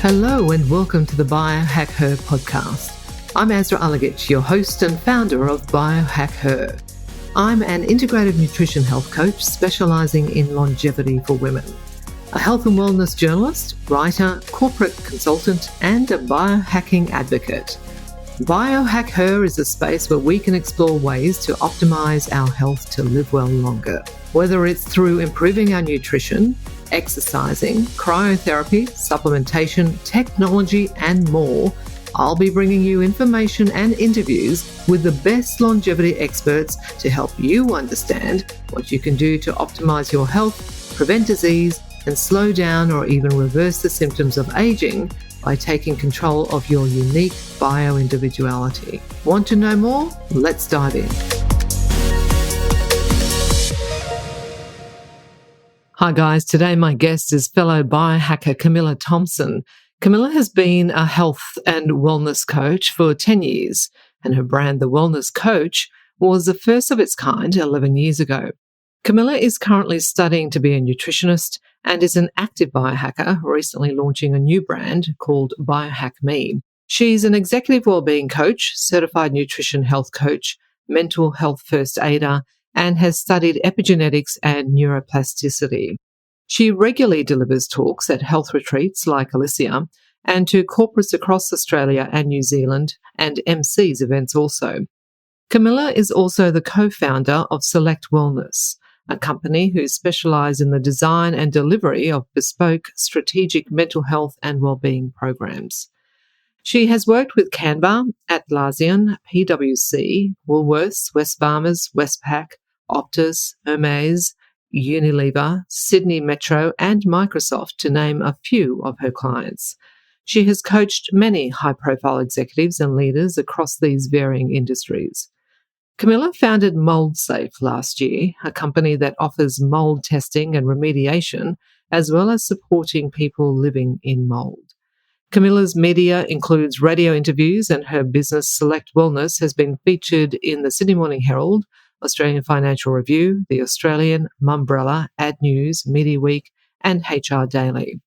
Hello and welcome to the Biohacker podcast. I'm Azra Alagich, your host and founder of Biohacker. I'm an integrative nutrition health coach specialising in longevity for women, a health and wellness journalist, writer, corporate consultant, and a biohacking advocate. Biohacker is a space where we can explore ways to optimise our health to live well longer, whether it's through improving our nutrition, exercising, cryotherapy, supplementation, technology, and more. I'll be bringing you information and interviews with the best longevity experts to help you understand what you can do to optimize your health, prevent disease, and slow down or even reverse the symptoms of aging by taking control of your unique bio-individuality. Want to know more? Let's dive in. Hi guys, today my guest is fellow biohacker Camilla Thompson. Camilla has been a health and wellness coach for 10 years, and her brand, The Wellness Coach, was the first of its kind 11 years ago. Camilla is currently studying to be a nutritionist and is an active biohacker, recently launching a new brand called Biohack Me. She's an executive wellbeing coach, certified nutrition health coach, mental health first aider, and has studied epigenetics and neuroplasticity. She regularly delivers talks at health retreats like Alicia and to corporates across Australia and New Zealand and MCs events also. Camilla is also the co-founder of Select Wellness, a company who specialise in the design and delivery of bespoke strategic mental health and wellbeing programs. She has worked with Canva, Atlassian, PwC, Woolworths, Wesfarmers, Westpac, Optus, Hermes, Unilever, Sydney Metro, and Microsoft, to name a few of her clients. She has coached many high-profile executives and leaders across these varying industries. Camilla founded MouldSafe last year, a company that offers mould testing and remediation, as well as supporting people living in mould. Camilla's media includes radio interviews, and her business Select Wellness has been featured in the Sydney Morning Herald, Australian Financial Review, The Australian, Mumbrella, Ad News, Media Week, and HR Daily.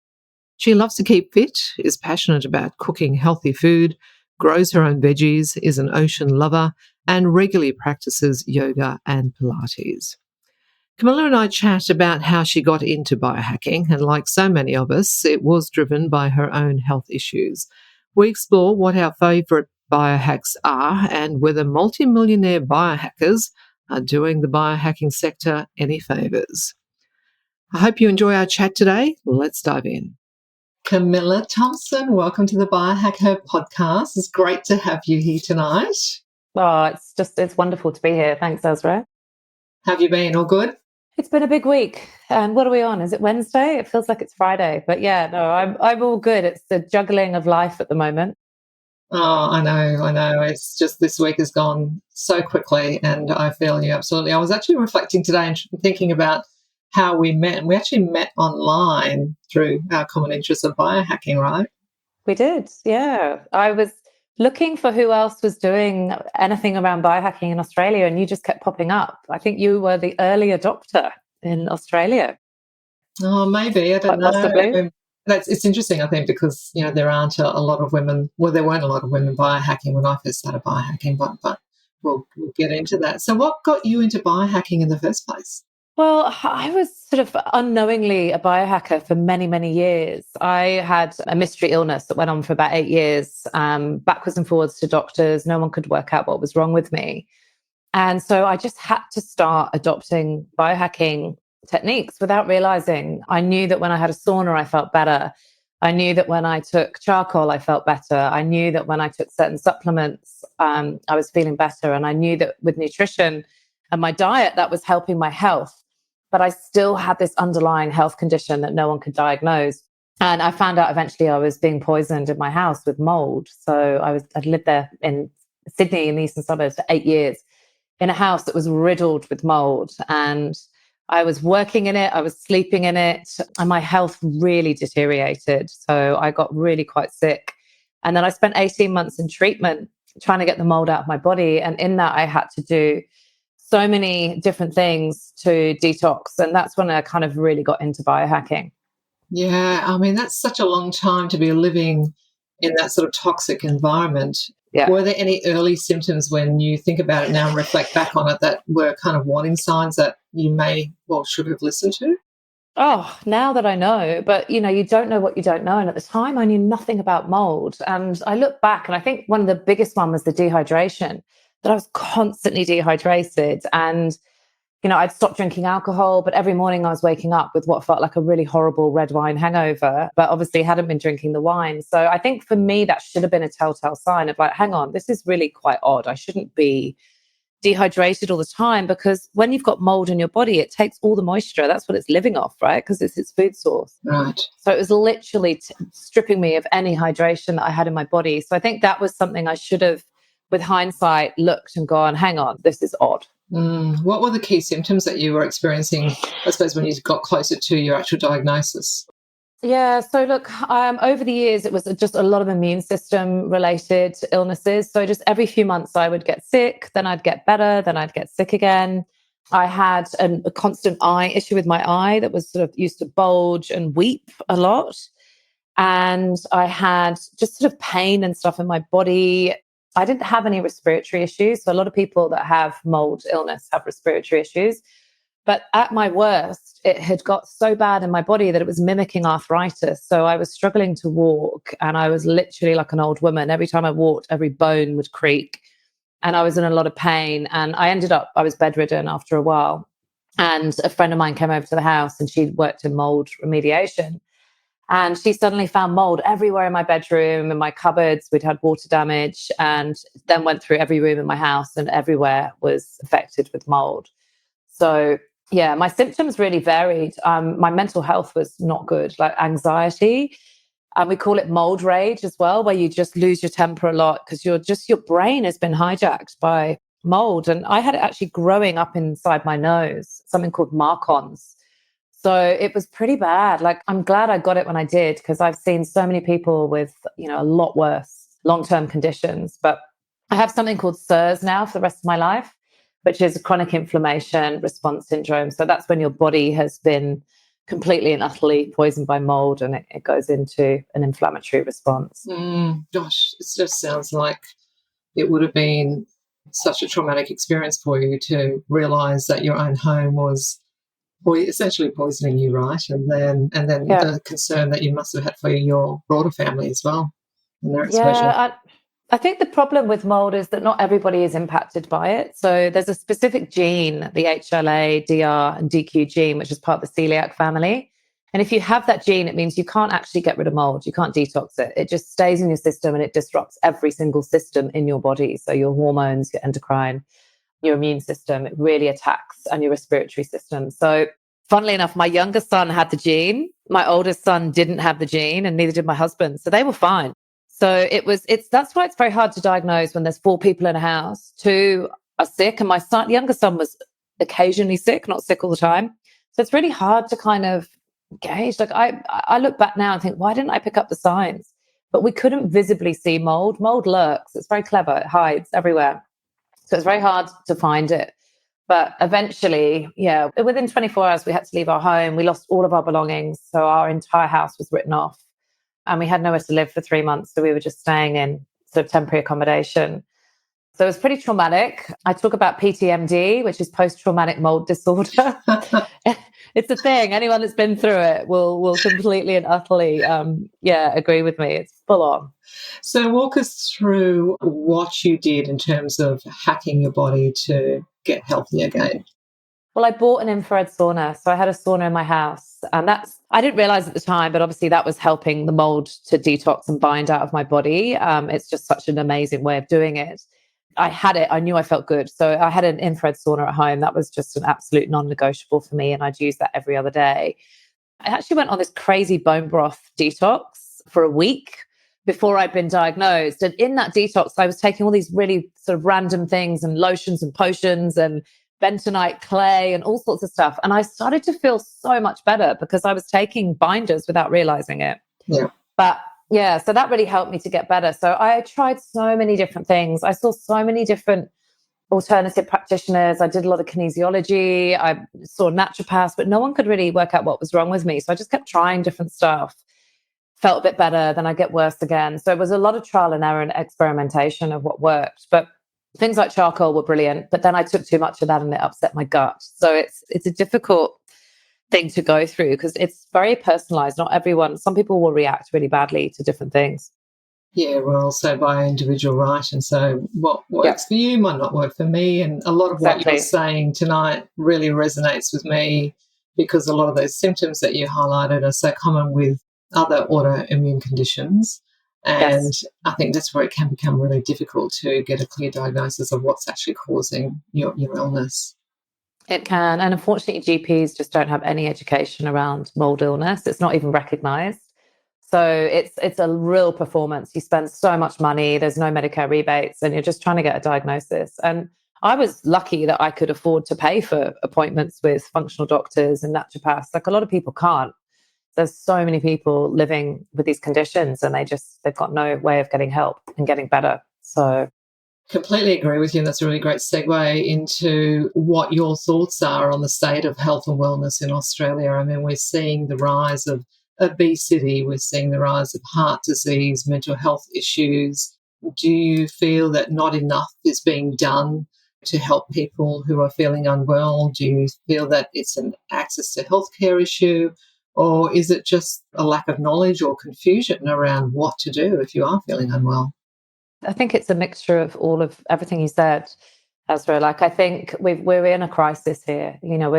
She loves to keep fit, is passionate about cooking healthy food, grows her own veggies, is an ocean lover, and regularly practices yoga and Pilates. Camilla and I chat about how she got into biohacking, and like so many of us, it was driven by her own health issues. We explore what our favourite biohacks are and whether multi-millionaire biohackers are doing the biohacking sector any favours. I hope you enjoy our chat today. Let's dive in. Camilla Thompson, welcome to the Biohacker podcast. It's great to have you here tonight. Oh, it's wonderful to be here. Thanks, Ezra. Have you been? All good? It's been a big week. And what are we on? Is it Wednesday? It feels like it's Friday. But yeah, no, I'm all good. It's the juggling of life at the moment. Oh, I know. It's just this week has gone so quickly, and I feel you absolutely. I was actually reflecting today and thinking about how we met. And we actually met online through our common interest of biohacking, right? We did, yeah. I was looking for who else was doing anything around biohacking in Australia, and you just kept popping up. I think you were the early adopter in Australia. Oh, maybe. I don't know. Possibly. It's interesting, I think, because, there aren't a lot of women. Well, there weren't a lot of women biohacking when I first started biohacking, but we'll get into that. So what got you into biohacking in the first place? Well, I was sort of unknowingly a biohacker for many, many years. I had a mystery illness that went on for about 8 years, backwards and forwards to doctors. No one could work out what was wrong with me. And so I just had to start adopting biohacking techniques without realizing. I knew that when I had a sauna, I felt better. I knew that when I took charcoal, I felt better. I knew that when I took certain supplements, I was feeling better. And I knew that with nutrition and my diet, that was helping my health. But I still had this underlying health condition that no one could diagnose. And I found out eventually I was being poisoned in my house with mould. So I'd lived there in Sydney in the eastern suburbs for 8 years in a house that was riddled with mould. And I was working in it, I was sleeping in it, and my health really deteriorated. So I got really quite sick. And then I spent 18 months in treatment trying to get the mold out of my body. And in that, I had to do so many different things to detox. And that's when I kind of really got into biohacking. Yeah, I mean, that's such a long time to be living in that sort of toxic environment. Yeah. Were there any early symptoms when you think about it now and reflect back on it that were kind of warning signs that you may, well, should have listened to? Oh, now that I know, but you don't know what you don't know. And at the time, I knew nothing about mold. And I look back, and I think one of the biggest one was the dehydration. That I was constantly dehydrated, and I'd stopped drinking alcohol, but every morning I was waking up with what felt like a really horrible red wine hangover. But obviously, hadn't been drinking the wine. So I think for me, that should have been a telltale sign of like, hang on, this is really quite odd. I shouldn't be dehydrated all the time, because when you've got mold in your body, it takes all the moisture. That's what it's living off, right? Because it's its food source. Right. So it was literally stripping me of any hydration that I had in my body. So I think that was something I should have, with hindsight, looked and gone, hang on, this is odd. What were the key symptoms that you were experiencing, I suppose, when you got closer to your actual diagnosis? Yeah. So look, over the years, it was just a lot of immune system related illnesses. So just every few months, I would get sick, then I'd get better, then I'd get sick again. I had a constant eye issue with my eye that was sort of used to bulge and weep a lot. And I had just sort of pain and stuff in my body. I didn't have any respiratory issues. So a lot of people that have mold illness have respiratory issues. But at my worst, it had got so bad in my body that it was mimicking arthritis. So I was struggling to walk, and I was literally like an old woman. Every time I walked, every bone would creak, and I was in a lot of pain. And I was bedridden after a while. And a friend of mine came over to the house, and she'd worked in mold remediation. And she suddenly found mold everywhere in my bedroom, in my cupboards. We'd had water damage, and then went through every room in my house, and everywhere was affected with mold. So yeah, my symptoms really varied. My mental health was not good, like anxiety. And we call it mold rage as well, where you just lose your temper a lot because your brain has been hijacked by mold. And I had it actually growing up inside my nose, something called marcons. So it was pretty bad. Like, I'm glad I got it when I did, because I've seen so many people with, a lot worse long-term conditions. But I have something called SIRS now for the rest of my life, which is chronic inflammation response syndrome. So that's when your body has been completely and utterly poisoned by mold, and it goes into an inflammatory response. Gosh, it just sounds like it would have been such a traumatic experience for you to realise that your own home was essentially poisoning you, right? And then Yeah. the concern that you must have had for your broader family as well and their exposure. Yeah. I think the problem with mold is that not everybody is impacted by it. So there's a specific gene, the HLA, DR, and DQ gene, which is part of the celiac family. And if you have that gene, it means you can't actually get rid of mold. You can't detox it. It just stays in your system, and it disrupts every single system in your body. So your hormones, your endocrine, your immune system, it really attacks, and your respiratory system. So funnily enough, my youngest son had the gene. My oldest son didn't have the gene, and neither did my husband. So they were fine. So that's why it's very hard to diagnose when there's 4 people in a house. 2 are sick, and my youngest son was occasionally sick, not sick all the time. So it's really hard to kind of gauge. Like, I look back now and think, why didn't I pick up the signs? But we couldn't visibly see mold. Mold lurks. It's very clever. It hides everywhere. So it's very hard to find it. But eventually, yeah, within 24 hours, we had to leave our home. We lost all of our belongings. So our entire house was written off, and we had nowhere to live for 3 months. So we were just staying in sort of temporary accommodation. So it was pretty traumatic. I talk about PTMD, which is post-traumatic mold disorder. It's a thing. Anyone that's been through it will completely and utterly, agree with me. It's full on. So walk us through what you did in terms of hacking your body to get healthy again. Well, I bought an infrared sauna. So I had a sauna in my house, and I didn't realize at the time, but obviously that was helping the mold to detox and bind out of my body. It's just such an amazing way of doing it. I had it. I knew I felt good. So I had an infrared sauna at home. That was just an absolute non-negotiable for me. And I'd use that every other day. I actually went on this crazy bone broth detox for a week before I'd been diagnosed. And in that detox, I was taking all these really sort of random things and lotions and potions and bentonite clay and all sorts of stuff. And I started to feel so much better because I was taking binders without realizing it. Yeah. But yeah, so that really helped me to get better. So I tried so many different things. I saw so many different alternative practitioners. I did a lot of kinesiology. I saw naturopaths, but no one could really work out what was wrong with me. So I just kept trying different stuff. Felt a bit better, then I get worse again. So it was a lot of trial and error and experimentation of what worked. But things like charcoal were brilliant, but then I took too much of that and it upset my gut. So it's a difficult thing to go through because it's very personalized. Not everyone, some people will react really badly to different things. Yeah, we're also by individual right. And so what works for you might not work for me. And a lot of what you're saying tonight really resonates with me because a lot of those symptoms that you highlighted are so common with other autoimmune conditions. And I think that's where it can become really difficult to get a clear diagnosis of what's actually causing your illness. It can. And unfortunately, GPs just don't have any education around mold illness. It's not even recognized. So it's a real performance. You spend so much money, there's no Medicare rebates, and you're just trying to get a diagnosis. And I was lucky that I could afford to pay for appointments with functional doctors and naturopaths. Like a lot of people can't. There's so many people living with these conditions and they've got no way of getting help and getting better. So completely agree with you. And that's a really great segue into what your thoughts are on the state of health and wellness in Australia. I mean, we're seeing the rise of obesity, we're seeing the rise of heart disease, mental health issues. Do you feel that not enough is being done to help people who are feeling unwell? Do you feel that it's an access to healthcare issue? Or is it just a lack of knowledge or confusion around what to do if you are feeling unwell? I think it's a mixture of all of everything you said, Ezra. Like, I think we're in a crisis here. You know,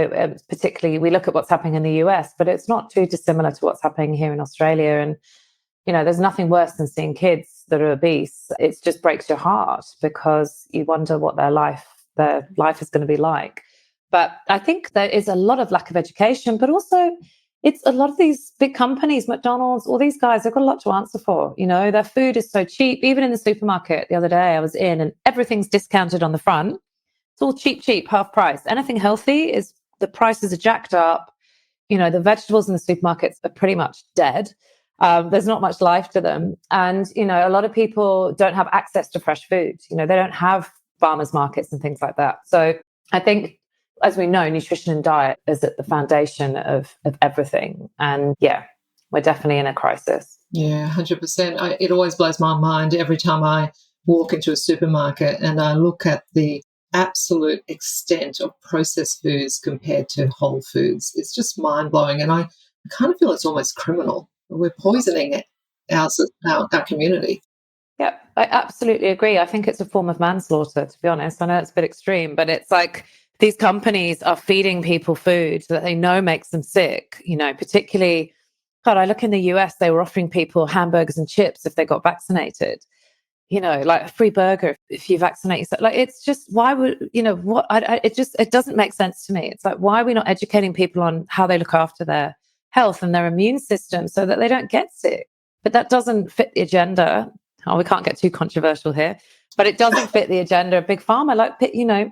particularly we look at what's happening in the US, but it's not too dissimilar to what's happening here in Australia. And, you know, there's nothing worse than seeing kids that are obese. It just breaks your heart because you wonder what their life is going to be like. But I think there is a lot of lack of education, but also it's a lot of these big companies, McDonald's, all these guys, they've got a lot to answer for. You know, their food is so cheap. Even in the supermarket the other day I was in and everything's discounted on the front. It's all cheap, half price. Anything healthy is the prices are jacked up. You know, the vegetables in the supermarkets are pretty much dead. There's not much life to them. And, you know, a lot of people don't have access to fresh food. You know, they don't have farmers markets and things like that. So I think, as we know, nutrition and diet is at the foundation of everything. And yeah, we're definitely in a crisis. Yeah, 100%. It always blows my mind every time I walk into a supermarket and I look at the absolute extent of processed foods compared to whole foods. It's just mind-blowing. And I kind of feel it's almost criminal. We're poisoning our community. Yeah, I absolutely agree. I think it's a form of manslaughter, to be honest. I know it's a bit extreme, but it's like these companies are feeding people food that they know makes them sick, you know, particularly, God, I look in the US, they were offering people hamburgers and chips if they got vaccinated, you know, like a free burger if you vaccinate yourself. Like, it's just, why would, you know, what, it doesn't make sense to me. It's like, why are we not educating people on how they look after their health and their immune system so that they don't get sick? But that doesn't fit the agenda. Oh, we can't get too controversial here, but it doesn't fit the agenda of Big Pharma. Like, you know,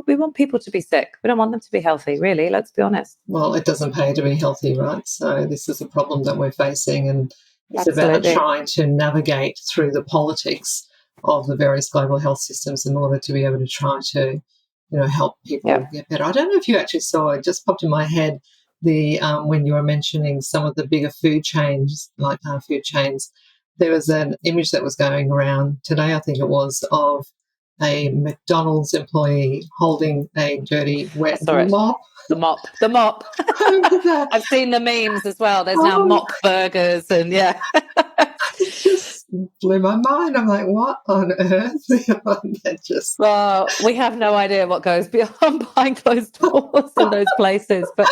we want people to be sick. We don't want them to be healthy, really. Let's be honest. Well, it doesn't pay to be healthy, right? So this is a problem that we're facing, and it's about trying to navigate through the politics of the various global health systems in order to be able to try to, you know, help people get better. I don't know if you actually saw, it just popped in my head, when you were mentioning some of the bigger food chains, like food chains, there was an image that was going around today, I think it was, of a McDonald's employee holding a dirty, wet mop. The mop. I've seen the memes as well. There's now mop burgers and It just blew my mind. I'm like, what on earth? Well, we have no idea what goes behind closed doors in those places. But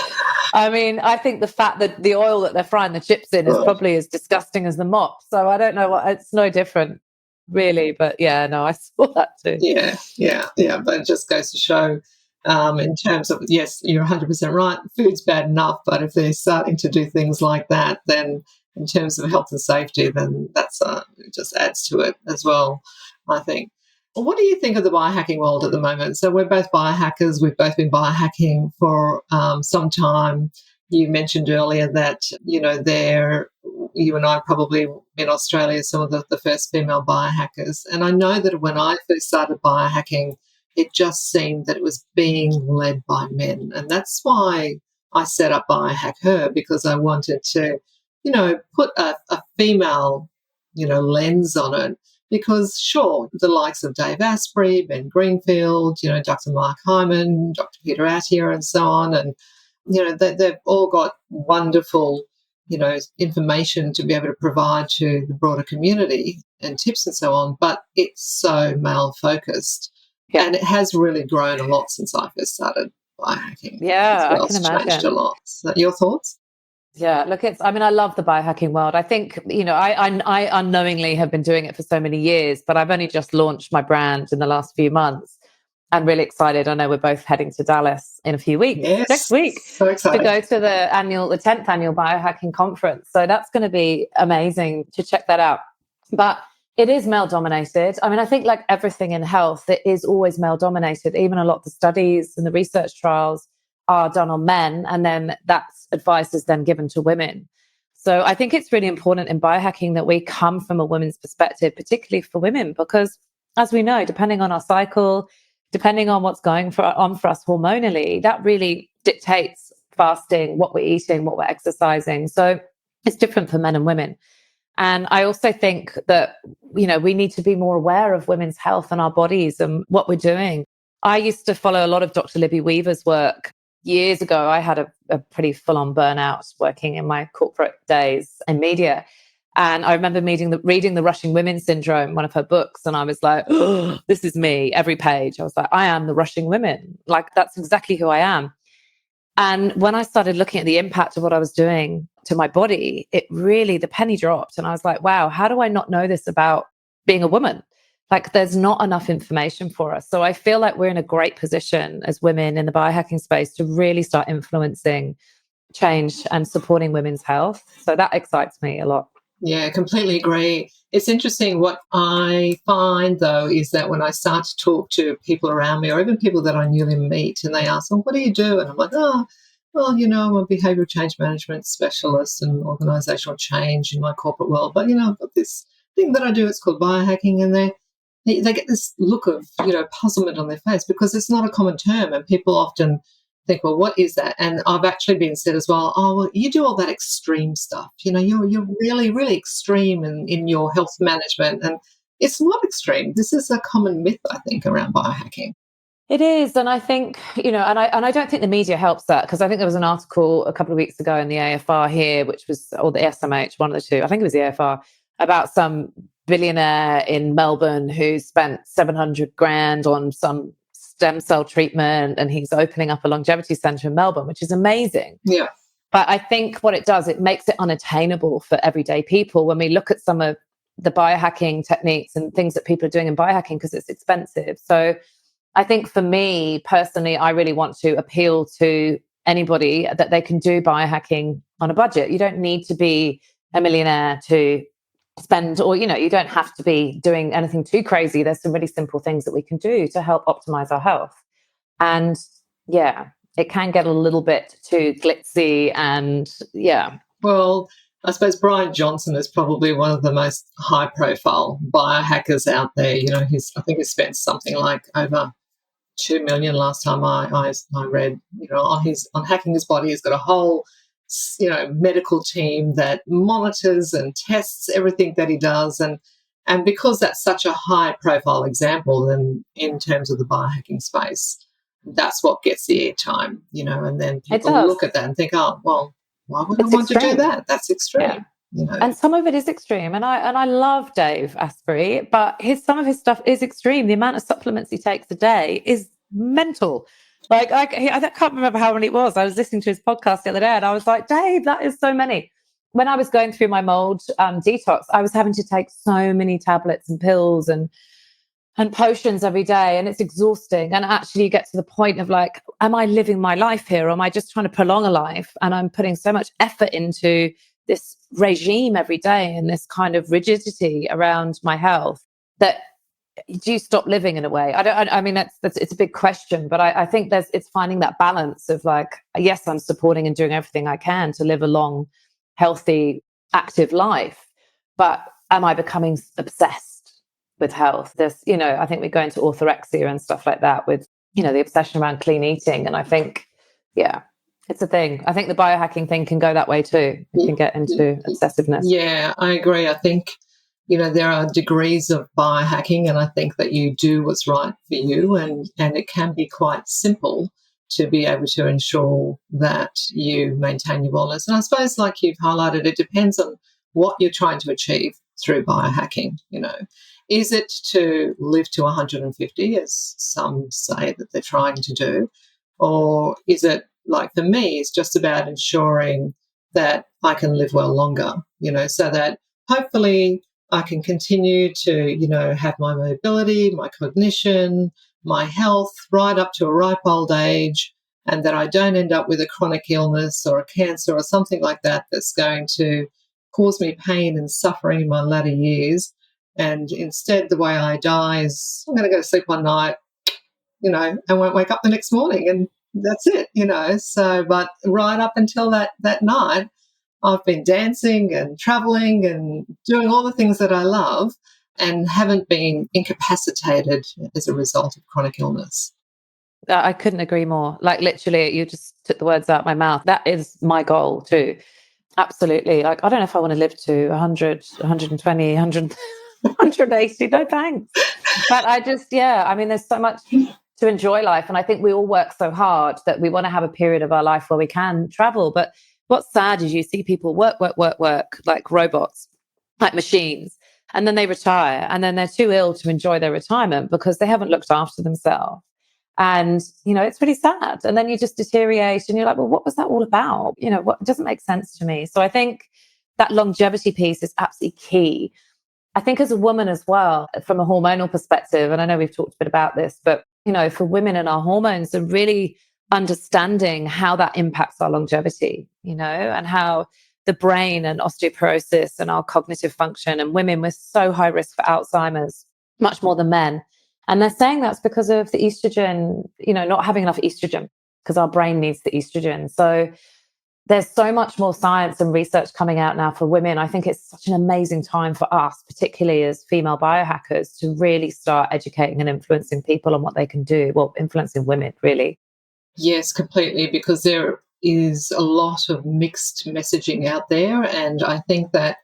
I mean, I think the fact that the oil that they're frying the chips in is probably as disgusting as the mop. So I don't know it's no different, really. But yeah, no, I saw that too. Yeah. But it just goes to show, in terms of, yes, you're 100% right. Food's bad enough, but if they're starting to do things like that, then in terms of health and safety, then that's it just adds to it as well, I think. Well, what do you think of the biohacking world at the moment? So we're both biohackers. We've both been biohacking for some time. You mentioned earlier that, you know, you and I are probably in Australia some of the first female biohackers. And I know that when I first started biohacking it just seemed that it was being led by men. And that's why I set up Biohacker, because I wanted to, put a female, lens on it. Because sure, the likes of Dave Asprey, Ben Greenfield, Dr. Mark Hyman, Dr. Peter Attia, and so on, and they've all got wonderful, information to be able to provide to the broader community and tips and so on. But it's so male focused, and it has really grown a lot since I first started biohacking. Yeah, well. I can imagine. Changed a lot. So your thoughts? Yeah, look, I love the biohacking world. I think, I unknowingly have been doing it for so many years, but I've only just launched my brand in the last few months. I'm really excited. I know we're both heading to Dallas in a few weeks, next week, so excited to go to the 10th annual Biohacking Conference. So that's going to be amazing to check that out. But it is male dominated. I think like everything in health, it is always male dominated. Even a lot of the studies and the research trials are done on men, and then that advice is then given to women. So I think it's really important in biohacking that we come from a woman's perspective, particularly for women, because as we know, depending on our cycle, depending on what's going on for us hormonally, that really dictates fasting, what we're eating, what we're exercising. So it's different for men and women. And I also think that, we need to be more aware of women's health and our bodies and what we're doing. I used to follow a lot of Dr. Libby Weaver's work. Years ago, I had a pretty full-on burnout working in my corporate days in media. And I remember reading The Rushing Women Syndrome, one of her books, and I was like, oh, this is me, every page. I was like, I am the rushing women. Like, that's exactly who I am. And when I started looking at the impact of what I was doing to my body, the penny dropped. And I was like, wow, how do I not know this about being a woman? Like, there's not enough information for us. So I feel like we're in a great position as women in the biohacking space to really start influencing change and supporting women's health. So that excites me a lot. Yeah, I completely agree. It's interesting. What I find, though, is that when I start to talk to people around me, or even people that I newly meet, and they ask, what do you do? And I'm like, oh, well, I'm a behavioural change management specialist and organisational change in my corporate world. But, I've got this thing that I do. It's called biohacking, and they get this look of, puzzlement on their face, because it's not a common term, and people often think, well, what is that? And I've actually been said as well, oh, well, you do all that extreme stuff. You're really, really extreme in your health management. And it's not extreme. This is a common myth, I think, around biohacking. It is. And I think, and I don't think the media helps that, because I think there was an article a couple of weeks ago in the AFR here, or the SMH, one of the two, I think it was the AFR, about some billionaire in Melbourne who spent 700 grand on some stem cell treatment, and he's opening up a longevity center in Melbourne, which is amazing. Yeah. But I think what it does, it makes it unattainable for everyday people when we look at some of the biohacking techniques and things that people are doing in biohacking, because it's expensive. So I think for me personally, I really want to appeal to anybody that they can do biohacking on a budget. You don't need to be a millionaire to spend, or, you don't have to be doing anything too crazy. There's some really simple things that we can do to help optimize our health. And yeah, it can get a little bit too glitzy, and yeah. Well, I suppose Brian Johnson is probably one of the most high profile biohackers out there. I think he spent something like over 2 million last time I read, on hacking his body. He's got a whole medical team that monitors and tests everything that he does, and because that's such a high profile example, then in terms of the biohacking space, that's what gets the airtime, and then people look at that and think, oh, well, why would I want to do that? That's extreme. Yeah. And some of it is extreme, and I love Dave Asprey, but some of his stuff is extreme. The amount of supplements he takes a day is mental. Like, I can't remember how many it was. I was listening to his podcast the other day, and I was like, Dave, that is so many. When I was going through my mold detox, I was having to take so many tablets and pills and potions every day, and it's exhausting. And actually you get to the point of like, am I living my life here, or am I just trying to prolong a life? And I'm putting so much effort into this regime every day and this kind of rigidity around my health that do you stop living in a way? I mean, it's a big question, but I think it's finding that balance of like, yes, I'm supporting and doing everything I can to live a long, healthy, active life, but am I becoming obsessed? with health. There's, I think we go into orthorexia and stuff like that with, the obsession around clean eating. And I think, yeah, it's a thing. I think the biohacking thing can go that way too. It can get into obsessiveness. Yeah, I agree. I think, there are degrees of biohacking, and I think that you do what's right for you, and it can be quite simple to be able to ensure that you maintain your wellness. And I suppose, like you've highlighted, it depends on what you're trying to achieve through biohacking. Is it to live to 150, as some say that they're trying to do? Or is it, like for me, it's just about ensuring that I can live well longer, so that hopefully I can continue to, have my mobility, my cognition, my health right up to a ripe old age, and that I don't end up with a chronic illness or a cancer or something like that that's going to cause me pain and suffering in my latter years. And instead, the way I die is I'm going to go to sleep one night, and won't wake up the next morning, and that's it, So, but right up until that night, I've been dancing and traveling and doing all the things that I love and haven't been incapacitated as a result of chronic illness. I couldn't agree more. Like literally, you just took the words out of my mouth. That is my goal too. Absolutely. Like, I don't know if I want to live to 100, 120, 100, 180. No thanks. But there's so much to enjoy life. And I think we all work so hard that we want to have a period of our life where we can travel. But what's sad is you see people work like robots, like machines, and then they retire, and then they're too ill to enjoy their retirement because they haven't looked after themselves. And, it's really sad. And then you just deteriorate and you're like, well, what was that all about? What doesn't make sense to me. So I think that longevity piece is absolutely key. I think as a woman as well, from a hormonal perspective, and I know we've talked a bit about this, but, for women and our hormones are really understanding how that impacts our longevity, and how the brain and osteoporosis and our cognitive function, and women, we're so high risk for Alzheimer's, much more than men. And they're saying that's because of the estrogen, not having enough estrogen, because our brain needs the estrogen. So there's so much more science and research coming out now for women. I think it's such an amazing time for us, particularly as female biohackers, to really start educating and influencing people on what they can do. Well, influencing women, really. Yes, completely, because there is a lot of mixed messaging out there. And I think that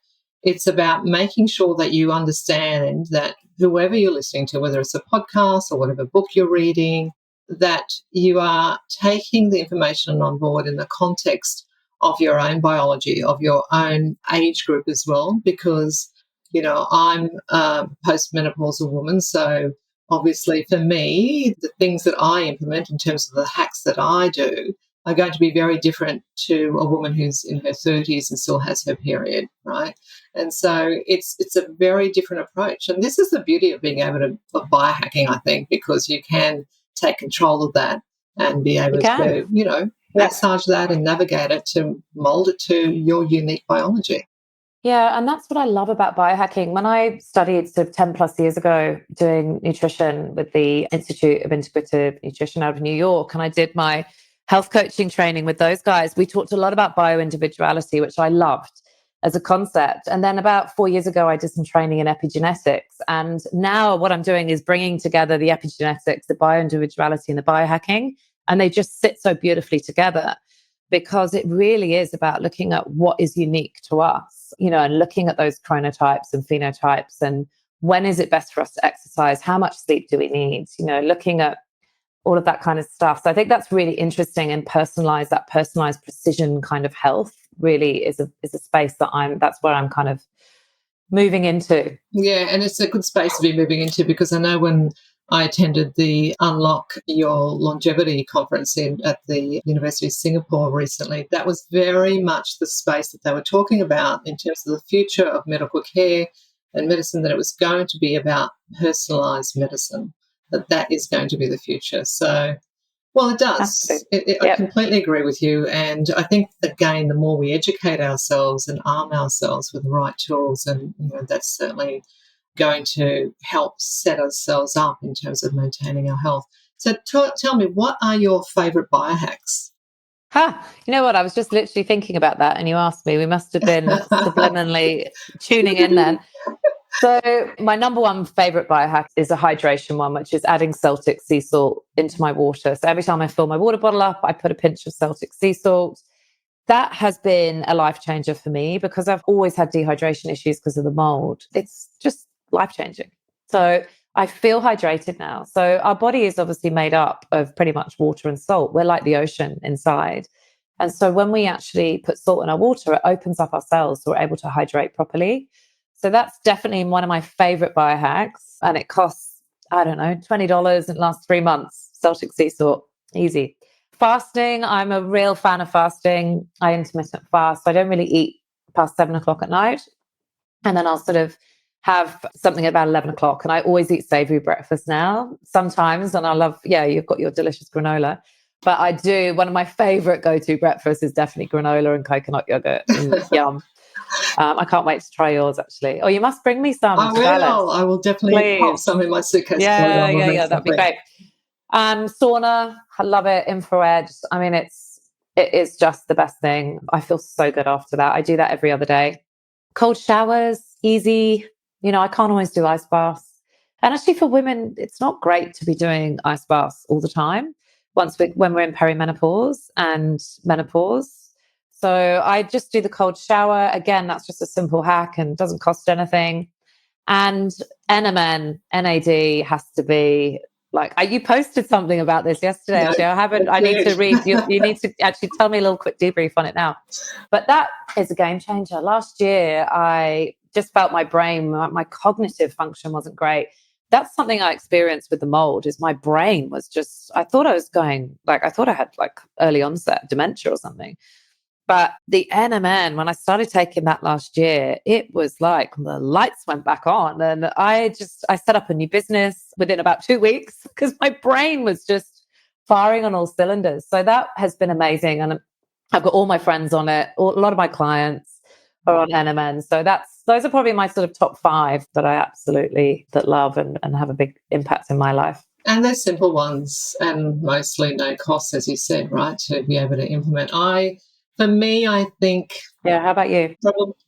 it's about making sure that you understand that whoever you're listening to, whether it's a podcast or whatever book you're reading, that you are taking the information on board in the context of your own biology, of your own age group as well, because, I'm a postmenopausal woman. So obviously for me, the things that I implement in terms of the hacks that I do are going to be very different to a woman who's in her 30s and still has her period, right? And so it's a very different approach. And this is the beauty of being able to, of biohacking, I think, because you can take control of that and be able to, massage that and navigate it to mold it to your unique biology. Yeah, and that's what I love about biohacking. When I studied sort of 10 plus years ago doing nutrition with the Institute of Integrative Nutrition out of New York, and I did my health coaching training with those guys, we talked a lot about bioindividuality, which I loved as a concept. And then about 4 years ago, I did some training in epigenetics. And now what I'm doing is bringing together the epigenetics, the bioindividuality, and the biohacking. And they just sit so beautifully together, because it really is about looking at what is unique to us, and looking at those chronotypes and phenotypes, and when is it best for us to exercise? How much sleep do we need? Looking at all of that kind of stuff. So I think that's really interesting, and that personalized precision kind of health really is a space that's where I'm kind of moving into. Yeah, and it's a good space to be moving into, because I know when I attended the Unlock Your Longevity conference at the University of Singapore recently, that was very much the space that they were talking about in terms of the future of medical care and medicine, that it was going to be about personalised medicine, that is going to be the future. So, well, it does. I completely agree with you. And I think, again, the more we educate ourselves and arm ourselves with the right tools, and that's certainly going to help set ourselves up in terms of maintaining our health. So tell me, what are your favourite biohacks? You know what? I was just literally thinking about that, and you asked me. We must have been subliminally tuning in then. So my number one favorite biohack is a hydration one, which is adding Celtic sea salt into my water. So every time I fill my water bottle up, I put a pinch of Celtic sea salt. That has been a life changer for me because I've always had dehydration issues because of the mold. It's just life changing. So I feel hydrated now. So our body is obviously made up of pretty much water and salt. We're like the ocean inside. And so when we actually put salt in our water, it opens up our cells so we're able to hydrate properly. So that's definitely one of my favorite biohacks. And it costs, I don't know, $20 and it lasts 3 months. Celtic sea salt, easy. Fasting, I'm a real fan of fasting. I intermittent fast. So I don't really eat past 7 o'clock at night. And then I'll sort of have something at about 11 o'clock. And I always eat savory breakfast now, sometimes. And I love, you've got your delicious granola. But I do, one of my favorite go-to breakfasts is definitely granola and coconut yogurt. Yum. I can't wait to try yours, actually. Oh, you must bring me some. I will definitely pop some in my suitcase. Yeah, that'd be great. Sauna, I love it. Infrared. I mean, it is just the best thing. I feel so good after that. I do that every other day. Cold showers, easy. I can't always do ice baths. And actually for women, it's not great to be doing ice baths all the time when we're in perimenopause and menopause. So I just do the cold shower. Again, that's just a simple hack and doesn't cost anything. And NMN, NAD has to be like, you posted something about this yesterday. Actually, I need to read. You need to actually tell me a little quick debrief on it now. But that is a game changer. Last year, I just felt my brain, my cognitive function wasn't great. That's something I experienced with the mold is my brain was just, I thought I had like early onset dementia or something. But the NMN, when I started taking that last year, it was like the lights went back on. And I set up a new business within about 2 weeks because my brain was just firing on all cylinders. So that has been amazing. And I've got all my friends on it. A lot of my clients are on NMN. So those are probably my sort of top 5 that I absolutely love and have a big impact in my life. And they're simple ones and mostly no cost, as you said, right, to be able to implement. For me, I think... Yeah, how about you?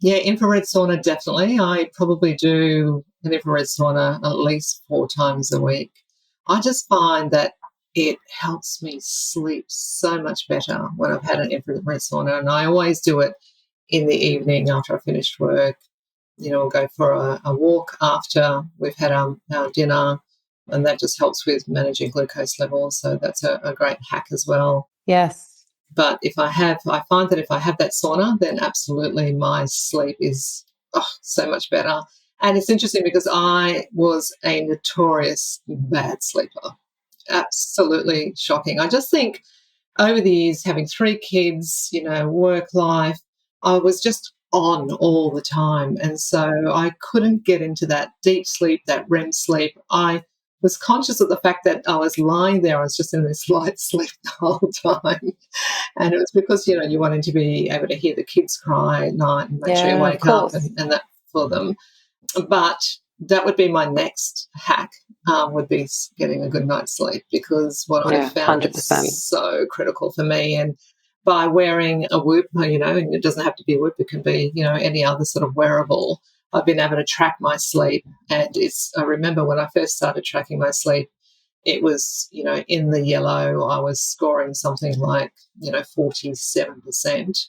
Infrared sauna, definitely. I probably do an infrared sauna at least 4 times a week. I just find that it helps me sleep so much better when I've had an infrared sauna. And I always do it in the evening after I finished work. We'll go for a walk after we've had our dinner, and that just helps with managing glucose levels. So that's a great hack as well. Yes. But I find that if I have that sauna, then absolutely my sleep is so much better. And it's interesting because I was a notorious bad sleeper. Absolutely shocking. I just think over the years, having 3 kids, work life, I was just on all the time. And so I couldn't get into that deep sleep, that REM sleep. I was conscious of the fact that I was lying there. I was just in this light sleep the whole time. And it was because, you wanted to be able to hear the kids cry at night and make sure you wake up and that for them. But that would be my next hack, would be getting a good night's sleep, because what I found 100%. is so critical for me. And by wearing a Whoop, and it doesn't have to be a Whoop, it can be, any other sort of wearable, I've been able to track my sleep. And I remember when I first started tracking my sleep, it was, in the yellow. I was scoring something like, 47%.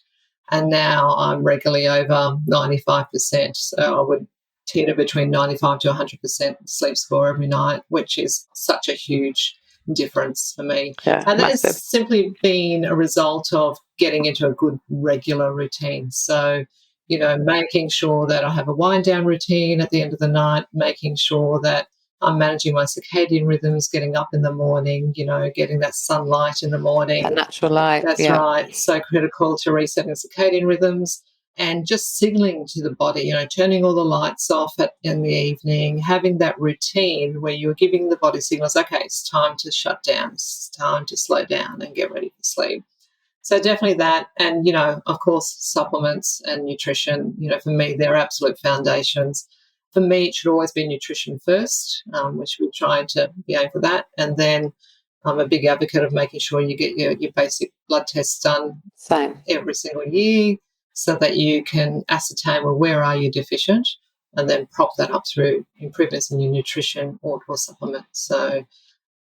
And now I'm regularly over 95%. So I would teeter between 95 to 100% sleep score every night, which is such a huge difference for me. Yeah, and that massive. has simply been a result of getting into a good regular routine. So, making sure that I have a wind down routine at the end of the night, making sure that I'm managing my circadian rhythms, getting up in the morning, getting that sunlight in the morning. That natural light. That's right. So critical to resetting circadian rhythms and just signaling to the body, turning all the lights off in the evening, having that routine where you're giving the body signals, okay, it's time to shut down, it's time to slow down and get ready for sleep. So definitely that. And, of course, supplements and nutrition, for me, they're absolute foundations. For me, it should always be nutrition first, which we're trying to be aim for that. And then I'm a big advocate of making sure you get your basic blood tests done every single year so that you can ascertain, well, where are you deficient? and then prop that up through improvements in your nutrition or supplement. So,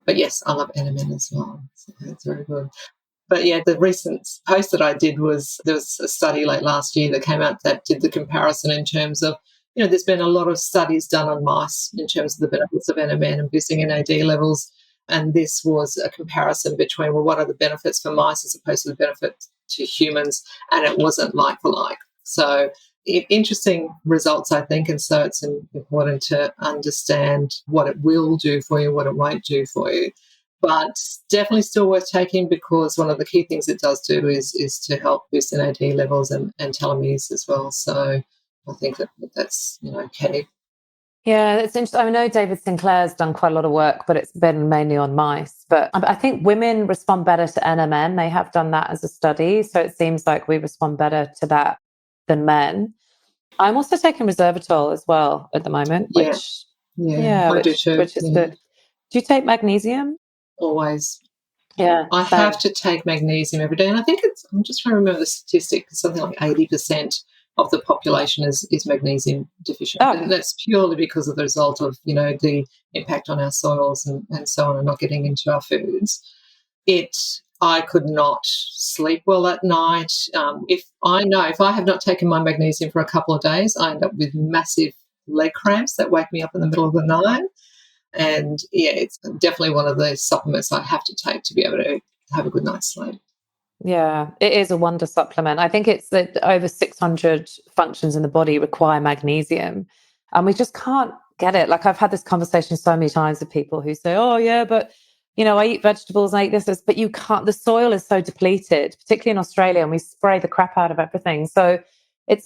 but yes, I love NMN as well. So it's very good. But yeah, the recent post that I did was there was a study late last year that came out that did the comparison in terms of, there's been a lot of studies done on mice in terms of the benefits of NMN and boosting NAD levels. And this was a comparison between, well, what are the benefits for mice as opposed to the benefits to humans? And it wasn't like for like. So interesting results, I think. And so it's important to understand what it will do for you, what it won't do for you. But definitely still worth taking, because one of the key things it does do is to help boost NAD levels and telomeres as well. So I think that's key. Yeah, it's interesting. I know David Sinclair's done quite a lot of work, but it's been mainly on mice. But I think women respond better to NMN. They have done that as a study. So it seems like we respond better to that than men. I'm also taking resveratrol as well at the moment, which is good. Do you take magnesium? Always. Yeah. I have to take magnesium every day. And I think I'm just trying to remember the statistic, something like 80% of the population is magnesium deficient. Oh. And that's purely because of the result of, the impact on our soils and so on, and not getting into our foods. I could not sleep well at night. If I have not taken my magnesium for a couple of days, I end up with massive leg cramps that wake me up in the middle of the night. And yeah, it's definitely one of the supplements I have to take to be able to have a good night's sleep. Yeah, it is a wonder supplement. I think it's that over 600 functions in the body require magnesium, and we just can't get it. Like, I've had this conversation so many times with people who say, oh yeah, but I eat vegetables, I eat this, but you can't, the soil is so depleted, particularly in Australia, and we spray the crap out of everything. So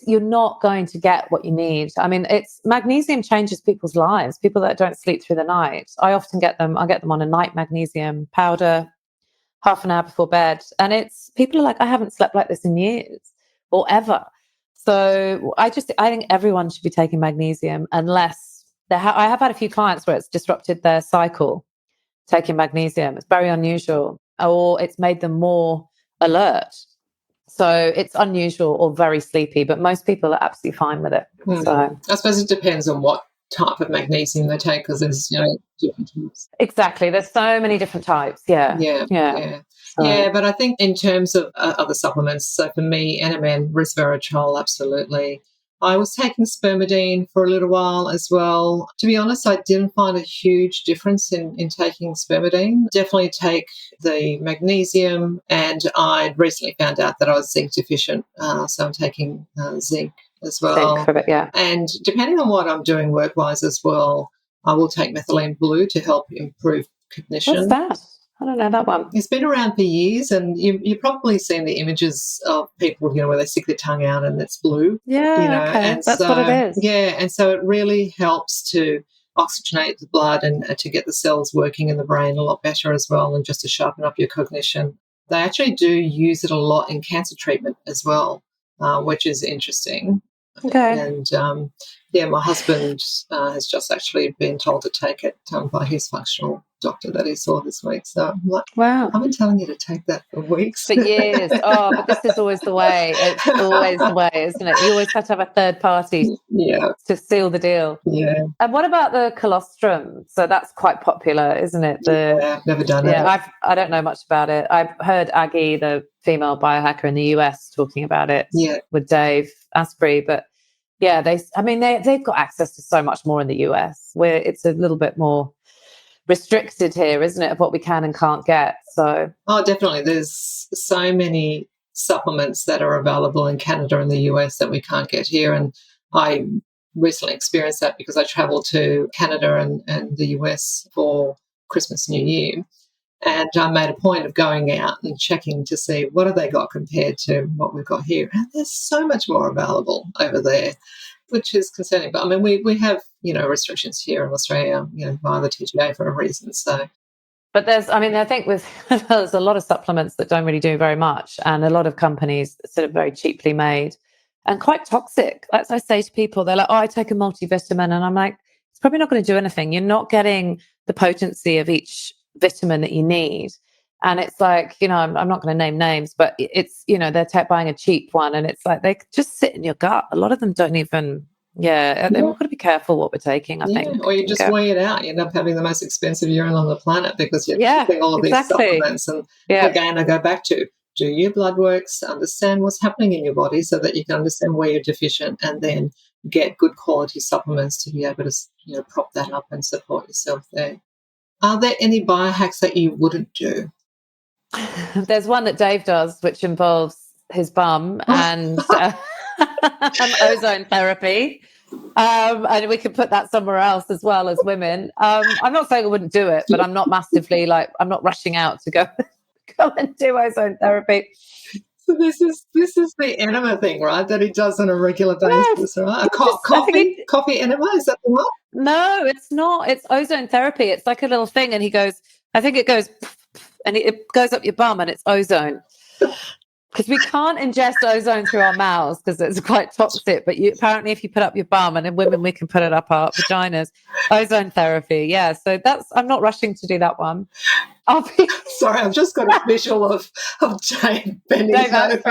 you're not going to get what you need. I mean, magnesium changes people's lives. People that don't sleep through the night, I get them on a night magnesium powder, half an hour before bed. And people are like, I haven't slept like this in years or ever. So I think everyone should be taking magnesium, unless I have had a few clients where it's disrupted their cycle, taking magnesium. It's very unusual, or it's made them more alert. So it's unusual or very sleepy, but most people are absolutely fine with it. So I suppose it depends on what type of magnesium they take, because there's different types. Exactly, there's so many different types. Yeah. But I think in terms of other supplements, so for me, NMN, resveratrol, absolutely. I was taking spermidine for a little while as well. To be honest, I didn't find a huge difference in taking spermidine. Definitely take the magnesium, and I recently found out that I was zinc deficient, so I'm taking zinc as well. Zinc for it, yeah. And depending on what I'm doing work-wise as well, I will take methylene blue to help improve cognition. What's that? I don't know that one. It's been around for years, and you've probably seen the images of people, where they stick their tongue out and it's blue. Yeah, okay. And that's what it is. Yeah, and so it really helps to oxygenate the blood and to get the cells working in the brain a lot better as well, and just to sharpen up your cognition. They actually do use it a lot in cancer treatment as well, which is interesting. Okay. And my husband has just actually been told to take it by his functional doctor that he saw this week. So I'm like, wow, I've been telling you to take that for weeks. For years. Oh, but this is always the way. It's always the way, isn't it? You always have to have a third party to seal the deal. Yeah. And what about the colostrum? So that's quite popular, isn't it? I've never done it. I don't know much about it. I've heard Aggie, the female biohacker in the US, talking about it with Dave Asprey. But yeah, they've got access to so much more in the US, where it's a little bit more restricted here, isn't it, of what we can and can't get. So definitely, there's so many supplements that are available in Canada and the US that we can't get here, and I recently experienced that because I traveled to Canada and the US for Christmas, New Year, and I made a point of going out and checking to see what have they got compared to what we've got here, and there's so much more available over there, which is concerning. But I mean, we have, restrictions here in Australia, via the TGA for a reason. So, but I think there's a lot of supplements that don't really do very much, and a lot of companies sort of very cheaply made and quite toxic. As I say to people, they're like, oh, I take a multivitamin, and I'm like, it's probably not going to do anything. You're not getting the potency of each vitamin that you need. And it's like, I'm not going to name names, but it's, they're buying a cheap one, and it's like they just sit in your gut. A lot of them don't even Yeah, and we've got to be careful what we're taking, I think. Or you just weigh it out. You end up having the most expensive urine on the planet because you're taking all of these supplements. And again, I go back to do your blood works, understand what's happening in your body so that you can understand where you're deficient, and then get good quality supplements to be able to prop that up and support yourself there. Are there any biohacks that you wouldn't do? There's one that Dave does, which involves his bum and ozone therapy. And we could put that somewhere else as well as women. I'm not saying I wouldn't do it, but I'm not massively I'm not rushing out to go and do ozone therapy. So this is the enema thing, right? That he does on a regular basis, right? Coffee enema, is that the one? No, it's not. It's ozone therapy. It's like a little thing, and he goes. I think it goes, and it goes up your bum, and it's ozone. Because we can't ingest ozone through our mouths because it's quite toxic. But apparently, if you put up your bum, and in women we can put it up our vaginas, ozone therapy. Yeah, so I'm not rushing to do that one. Sorry, I've just got a visual of Jane bending over.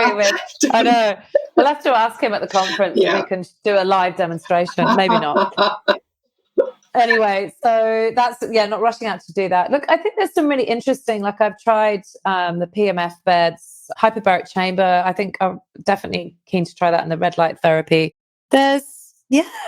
I know. We'll have to ask him at the conference if we can do a live demonstration. Maybe not. Anyway, so that's, not rushing out to do that. Look, I think there's some really interesting, I've tried the PMF beds, hyperbaric chamber. I think I'm definitely keen to try that in the red light therapy. I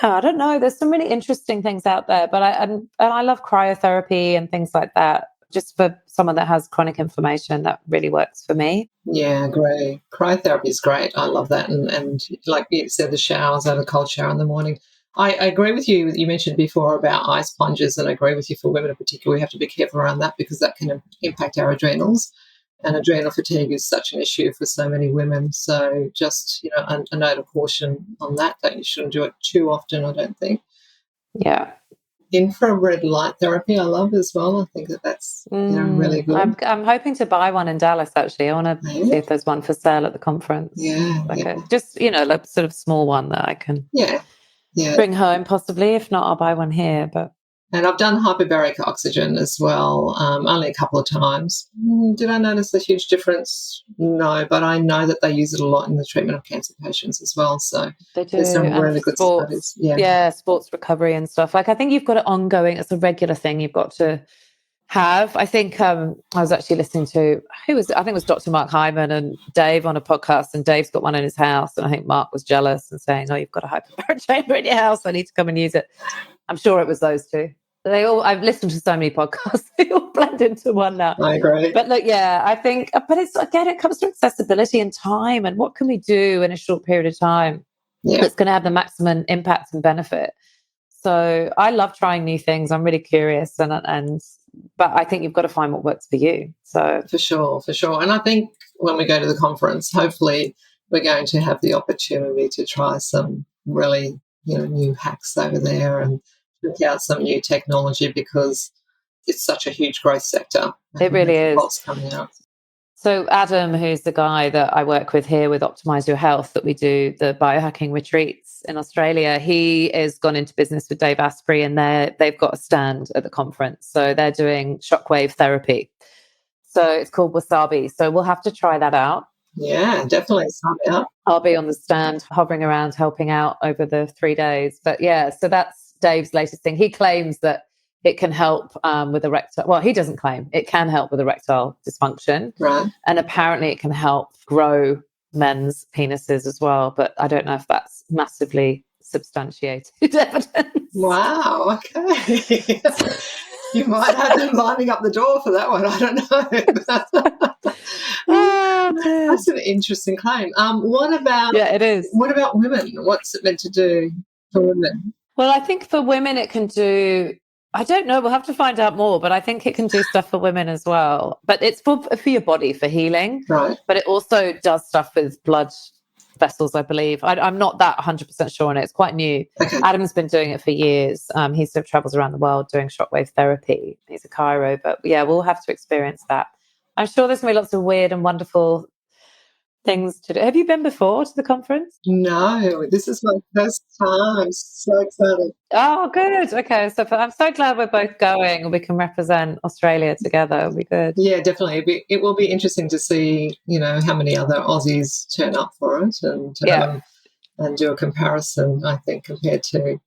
don't know. There's some really interesting things out there, but I love cryotherapy and things like that. Just for someone that has chronic inflammation, that really works for me. Yeah, great. Cryotherapy is great. I love that. And like you said, the showers, I have a cold shower in the morning. I agree with you. You mentioned before about ice plunges, and I agree with you for women in particular. We have to be careful around that because that can impact our adrenals. And adrenal fatigue is such an issue for so many women. So just, a note of caution on that you shouldn't do it too often, I don't think. Yeah. Infrared light therapy I love as well. I think that's really good. I'm hoping to buy one in Dallas, actually. I want to see if there's one for sale at the conference. Just a sort of small one that I can bring home possibly. If not, I'll buy one here. And I've done hyperbaric oxygen as well, only a couple of times. Did I notice a huge difference? No, but I know that they use it a lot in the treatment of cancer patients as well. So they do. There's some really good studies. Yeah, sports recovery and stuff. I think you've got it ongoing. It's a regular thing you've got to have. I think I was actually listening to, I think it was Dr. Mark Hyman and Dave on a podcast, and Dave's got one in his house. And I think Mark was jealous and saying, you've got a hyperbaric chamber in your house. I need to come and use it. I'm sure it was those two. I've listened to so many podcasts, they all blend into one now. I agree. But look, I think, but it's, again, it comes to accessibility and time, and what can we do in a short period of time that's going to have the maximum impact and benefit. So I love trying new things. I'm really curious, but I think you've got to find what works for you. So for sure. And I think when we go to the conference, hopefully we're going to have the opportunity to try some really, new hacks over there and look out some new technology because it's such a huge growth sector. It really is. Lots coming out. So Adam, who's the guy that I work with here with Optimize Your Health, that we do the biohacking retreats in Australia, he has gone into business with Dave Asprey, and they've got a stand at the conference. So they're doing shockwave therapy. So it's called Wasabi. So we'll have to try that out. Yeah, definitely. Sign me up. I'll be on the stand, hovering around, helping out over the 3 days. But so that's Dave's latest thing. He claims that it can help with erectile. Well, he doesn't claim it can help with erectile dysfunction, right? And apparently, it can help grow men's penises as well. But I don't know if that's massively substantiated evidence. Wow. Okay. You might have them lining up the door for that one. I don't know. That's an interesting claim. What about? Yeah, it is. What about women? What's it meant to do for women? Well, I think for women it can do, I don't know, we'll have to find out more, but I think it can do stuff for women as well. But it's for your body, for healing. Right. But it also does stuff with blood vessels, I believe. I'm not that 100% sure on it. It's quite new. Okay. Adam's been doing it for years. He sort of travels around the world doing shockwave therapy. He's a chiro, but we'll have to experience that. I'm sure there's going to be lots of weird and wonderful things to do. Have you been before to the conference? No, this is my first time. So excited. Oh, good. Okay, so I'm so glad we're both going and we can represent Australia together. It'll be good. Yeah, definitely. It will be interesting to see, how many other Aussies turn up for it, and and do a comparison, I think, compared to,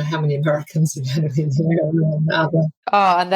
how many Americans are going to be there and other. Oh, and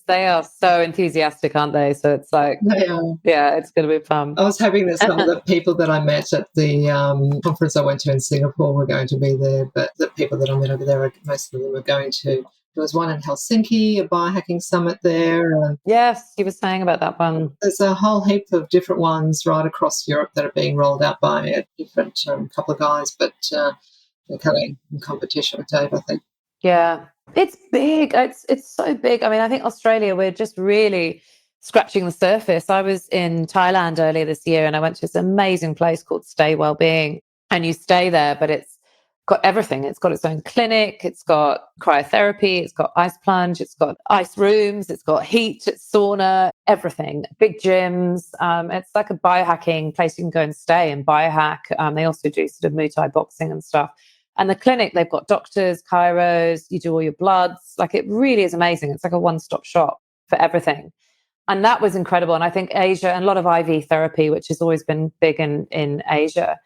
they are so enthusiastic, aren't they? So it's like, They are. yeah, it's going to be fun. I was hoping that some of the people that I met at the conference I went to in Singapore were going to be there, but the people that I met over there, most of them are going to. There was one in Helsinki, a biohacking summit there. Yes, you were saying about that one. There's a whole heap of different ones right across Europe that are being rolled out by a different couple of guys, but they're kind of in competition with Dave, I think. Yeah, it's big. It's so big. I mean, I think Australia, we're just really scratching the surface. I was in Thailand earlier this year and I went to this amazing place called Stay Wellbeing, and you stay there, but it's got everything. It's got its own clinic, it's got cryotherapy, it's got ice plunge, it's got ice rooms, it's got heat, it's sauna, everything, big gyms. It's like a biohacking place you can go and stay and biohack. They also do sort of Muay Thai boxing and stuff. And the clinic, they've got doctors, chiros, you do all your bloods. Like, it really is amazing. It's like a one-stop shop for everything. And that was incredible. And I think Asia, and a lot of IV therapy, which has always been big in Asia.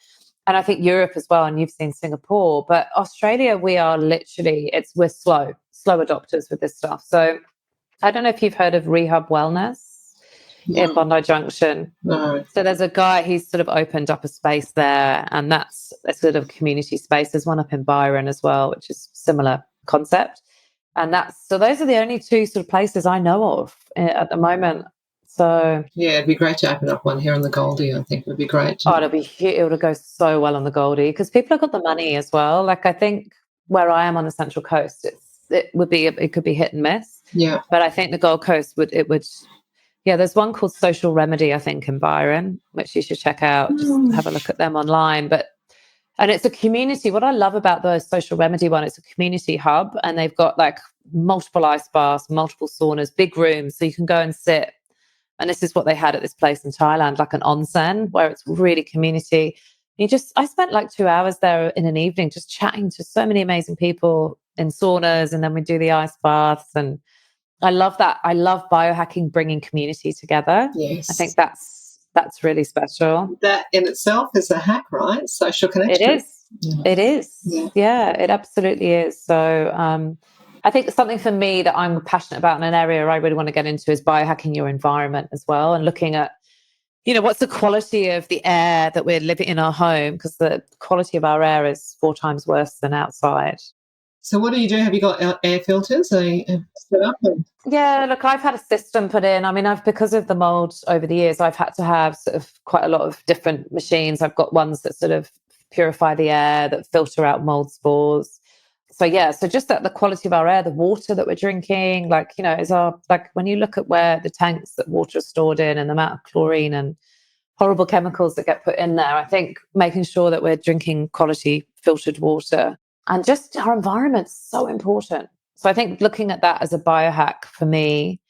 And I think Europe as well, and you've seen Singapore. But Australia, we are literally, we're slow adopters with this stuff. So I don't know if you've heard of Rehab Wellness in Bondi Junction. No. So there's a guy, he's sort of opened up a space there, and that's a sort of community space. There's one up in Byron as well, which is similar concept. And so those are the only two sort of places I know of at the moment. So yeah, it'd be great to open up one here on the Goldie. I think it would be great. It'll go so well on the Goldie because people have got the money as well. Like, I think where I am on the Central Coast, it could be hit and miss. Yeah, but I think the Gold Coast would. Yeah, there's one called Social Remedy, I think, in Byron, which you should check out. Just have a look at them online. And it's a community. What I love about the Social Remedy one, it's a community hub, and they've got like multiple ice baths, multiple saunas, big rooms, so you can go and sit. And this is what they had at this place in Thailand, like an onsen, where it's really community. I spent like 2 hours there in an evening just chatting to so many amazing people in saunas, and then we do the ice baths. And I love that. I love biohacking, bringing community together. Yes. I think that's really special. That in itself is a hack, right? Social connection. It is. Yeah. It is. Yeah, it absolutely is. So I think something for me that I'm passionate about in an area I really want to get into is biohacking your environment as well, and looking at, what's the quality of the air that we're living in our home, because the quality of our air is 4 times worse than outside. So what do you do? Have you got air filters? Are you set up? Yeah, look, I've had a system put in. I mean, because of the mould over the years, I've had to have sort of quite a lot of different machines. I've got ones that sort of purify the air, that filter out mould spores. So just that the quality of our air, the water that we're drinking, when you look at where the tanks that water is stored in and the amount of chlorine and horrible chemicals that get put in there, I think making sure that we're drinking quality filtered water, and just our environment's so important. So I think looking at that as a biohack for me,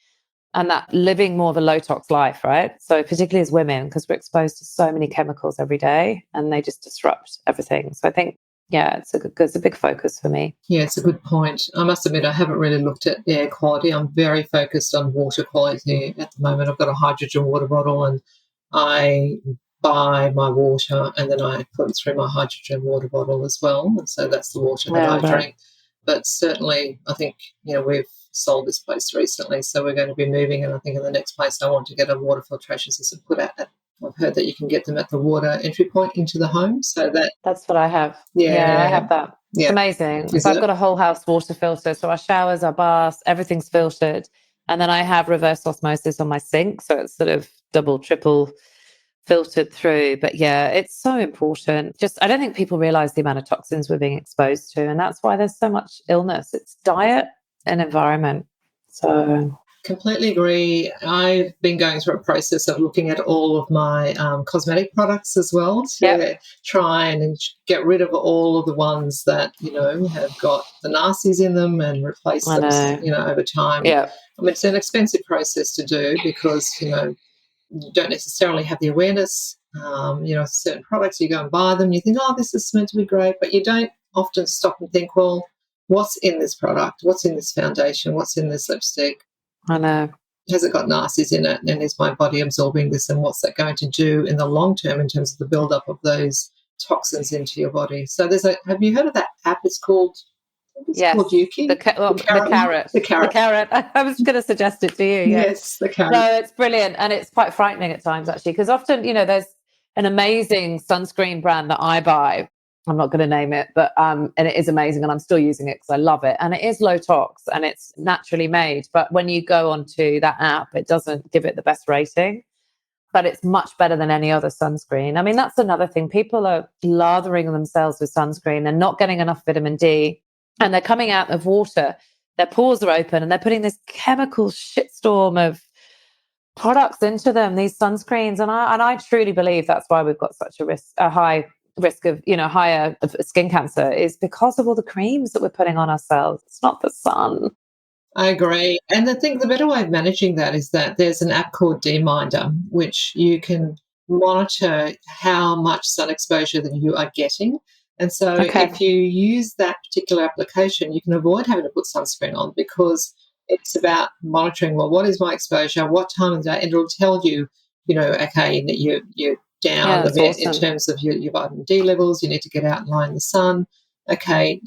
and that living more of a low tox life, right? So particularly as women, because we're exposed to so many chemicals every day and they just disrupt everything. So I think, it's a big focus for me. Yeah, it's a good point. I must admit, I haven't really looked at air quality. I'm very focused on water quality at the moment. I've got a hydrogen water bottle, and I buy my water and then I put it through my hydrogen water bottle as well. And so that's the water that I drink. But certainly, I think, we've sold this place recently, so we're going to be moving, and I think in the next place I want to get a water filtration system put out. I've heard that you can get them at the water entry point into the home. So that's what I have. Yeah, I have that. It's amazing. So I've got a whole house water filter. So our showers, our baths, everything's filtered. And then I have reverse osmosis on my sink. So it's sort of double, triple filtered through. But it's so important. I don't think people realize the amount of toxins we're being exposed to. And that's why there's so much illness. It's diet and environment. So completely agree. I've been going through a process of looking at all of my cosmetic products as well to try and get rid of all of the ones that, have got the nasties in them and replace them, over time. Yeah. I mean, it's an expensive process to do because, you don't necessarily have the awareness. Certain products, you go and buy them, you think, oh, this is meant to be great, but you don't often stop and think, well, what's in this product? What's in this foundation? What's in this lipstick? I know. Has it got nasties in it? And is my body absorbing this? And what's that going to do in the long term in terms of the buildup of those toxins into your body. So have you heard of that app? It's called Yes, Yuki. the carrot. The The carrot. carrot. I was going to suggest it to you. Yeah. Yes, the carrot. No, it's brilliant. And it's quite frightening at times, actually, because often, there's an amazing sunscreen brand that I buy. I'm not going to name it, but and it is amazing, and I'm still using it because I love it. And it is low tox and it's naturally made. But when you go onto that app, it doesn't give it the best rating, but it's much better than any other sunscreen. I mean, that's another thing. People are lathering themselves with sunscreen. They're not getting enough vitamin D, and they're coming out of water. Their pores are open and they're putting this chemical shitstorm of products into them, these sunscreens. And I truly believe that's why we've got such a high risk of, higher of skin cancer, is because of all the creams that we're putting on ourselves. It's not the sun. I agree. And the better way of managing that is that there's an app called D-Minder, which you can monitor how much sun exposure that you are getting. And so if you use that particular application, you can avoid having to put sunscreen on, because it's about monitoring, well, what is my exposure, what time of day, and it'll tell you, okay, that you're down a bit in terms of your vitamin D levels. You need to get out and lie in the sun. Okay,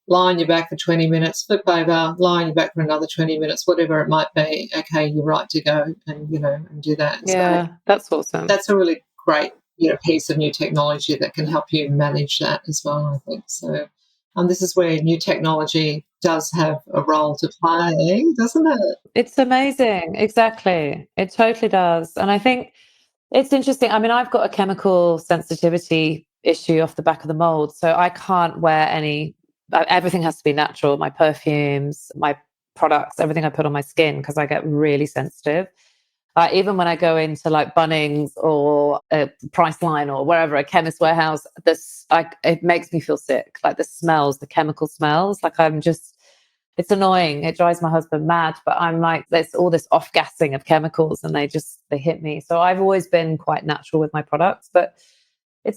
lie on your back for 20 minutes, flip over, lie on your back for another 20 minutes, whatever it might be. Okay, you're right to go, and, and do that. Yeah, so that's awesome. That's a really great, piece of new technology that can help you manage that as well, I think. So this is where new technology does have a role to play, doesn't it? It's amazing. Exactly. It totally does. And I think it's interesting. I mean, I've got a chemical sensitivity issue off the back of the mold, so I can't wear everything has to be natural. My perfumes, my products, everything I put on my skin, because I get really sensitive. Even when I go into like Bunnings or a Priceline or wherever, a chemist warehouse, it makes me feel sick. Like the chemical smells, like it's annoying. It drives my husband mad, but I'm like, there's all this off-gassing of chemicals and they hit me. So I've always been quite natural with my products, but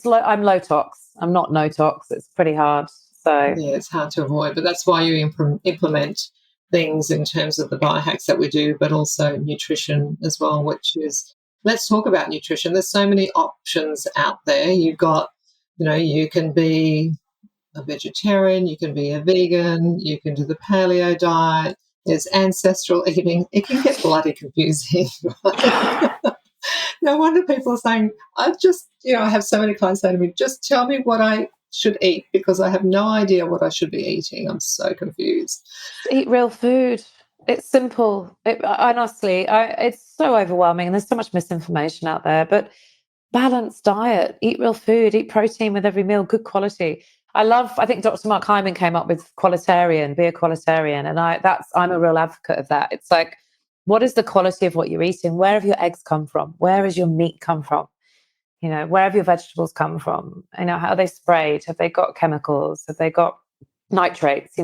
I'm low tox. I'm not no tox. It's pretty hard. So yeah, it's hard to avoid, but that's why you implement things in terms of the biohacks that we do, but also nutrition as well, which is, let's talk about nutrition. There's so many options out there. You've got, you can be a vegetarian, you can be a vegan, you can do the paleo diet, there's ancestral eating. It can get bloody confusing. No wonder people are saying, I have so many clients saying to me, just tell me what I should eat, because I have no idea what I should be eating. I'm so confused. Eat real food. It's simple. Honestly, it's so overwhelming, and there's so much misinformation out there. But balanced diet, eat real food, eat protein with every meal, good quality. I think Dr. Mark Hyman came up with qualitarian, be a qualitarian, and I'm a real advocate of that. It's like, what is the quality of what you're eating? Where have your eggs come from? Where has your meat come from? Where have your vegetables come from? How are they sprayed? Have they got chemicals? Have they got nitrates?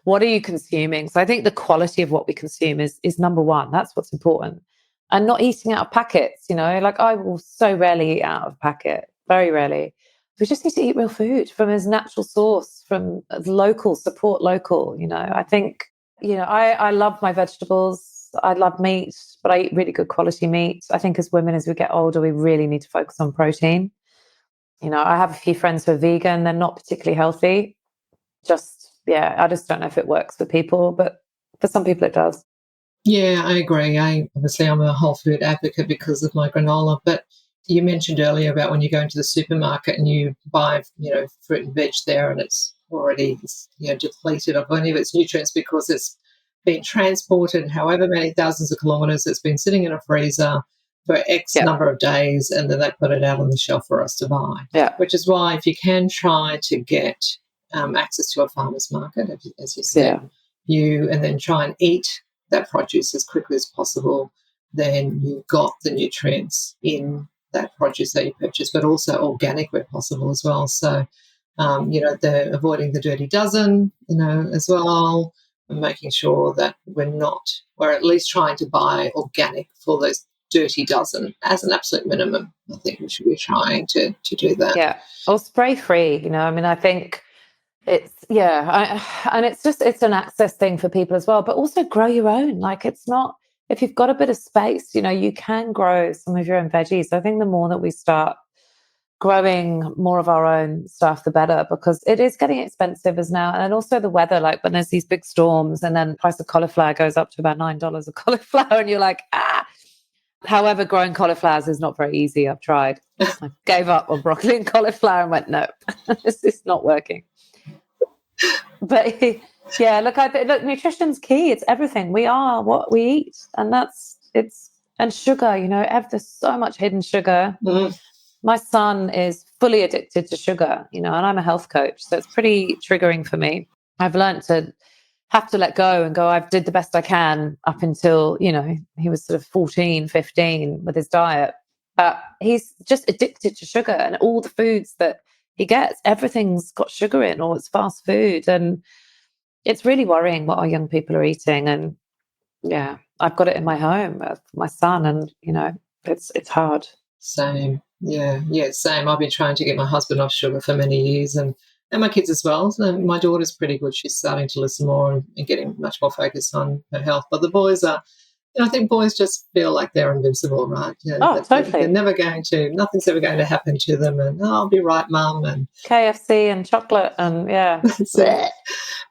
What are you consuming? So I think the quality of what we consume is number one. That's what's important. And not eating out of packets, like I will so rarely eat out of a packet, very rarely. We just need to eat real food from its natural source, from local, support local. I think, I love my vegetables. I love meat, but I eat really good quality meat. I think as women, as we get older, we really need to focus on protein. I have a few friends who are vegan. They're not particularly healthy. I just don't know if it works for people, but for some people it does. Yeah, I agree. Obviously I'm a whole food advocate because of my granola, but you mentioned earlier about when you go into the supermarket and you buy, fruit and veg there, and it's already, depleted of any of its nutrients because it's been transported however many thousands of kilometres. It's been sitting in a freezer for X number of days, and then they put it out on the shelf for us to buy. Yeah. Which is why if you can try to get access to a farmer's market, as you said, and then try and eat that produce as quickly as possible, then you've got the nutrients in that produce that you purchase, but also organic where possible as well. So, they're avoiding the dirty dozen, as well, and making sure that we're at least trying to buy organic for those dirty dozen as an absolute minimum. I think we should be trying to do that. Yeah. Or spray free, I think it's, and it's an access thing for people as well, but also grow your own. Like, it's not, if you've got a bit of space, you can grow some of your own veggies. I think the more that we start growing more of our own stuff, the better, because it is getting expensive as now. And also the weather, like when there's these big storms and then the price of cauliflower goes up to about $9 a cauliflower and you're like, ah. However, growing cauliflowers is not very easy. I've tried. I gave up on broccoli and cauliflower and went, no, this is not working. But yeah, look, nutrition's key. It's everything. We are what we eat. And and sugar, there's so much hidden sugar. Mm. My son is fully addicted to sugar, and I'm a health coach. So it's pretty triggering for me. I've learned to have to let go and go, I've did the best I can up until, he was sort of 14, 15 with his diet. But he's just addicted to sugar, and all the foods that he gets, everything's got sugar in, or it's fast food. And it's really worrying what our young people are eating. And yeah, I've got it in my home with my son, and, it's hard. Same. Yeah, same. I've been trying to get my husband off sugar for many years, and my kids as well. So my daughter's pretty good. She's starting to listen more and getting much more focused on her health. But the boys are, I think boys just feel like they're invincible, right? Totally. They're never nothing's ever going to happen to them, and I'll be right, Mum. And KFC and chocolate, and yeah.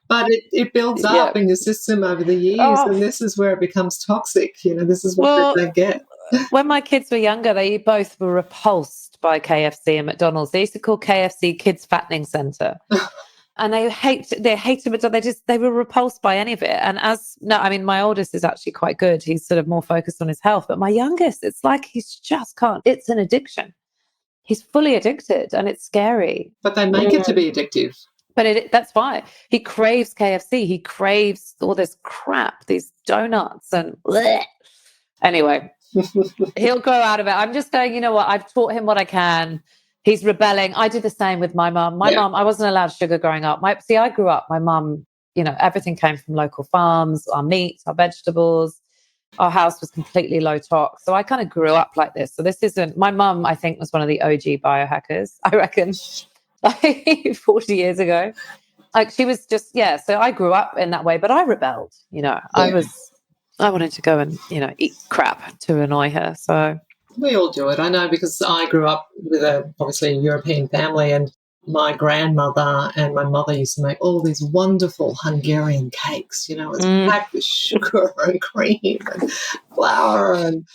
But it builds up in your system over the years, and this is where it becomes toxic. This is what they get. When my kids were younger, they both were repulsed by KFC and McDonald's. They used to call KFC Kids Fattening Center. And they hated it. They were repulsed by any of it. And my oldest is actually quite good. He's sort of more focused on his health. But my youngest, it's like he's just can't. It's an addiction. He's fully addicted, and it's scary. But they make it to be addictive. But that's why he craves KFC. He craves all this crap, these donuts, and bleh. Anyway, he'll grow out of it. I'm just going, you know what? I've taught him what I can. He's rebelling. I did the same with my mum. My mum, I wasn't allowed sugar growing up. I grew up, my mum, everything came from local farms, our meat, our vegetables. Our house was completely low tox. So I kind of grew up like this. So this isn't, my mum, I think, was one of the OG biohackers, I reckon, 40 years ago. Like she was just, so I grew up in that way, but I rebelled, I wanted to go and, eat crap to annoy her. So we all do it. I know, because I grew up with obviously a European family, and my grandmother and my mother used to make all these wonderful Hungarian cakes. It's packed with sugar and cream and flour and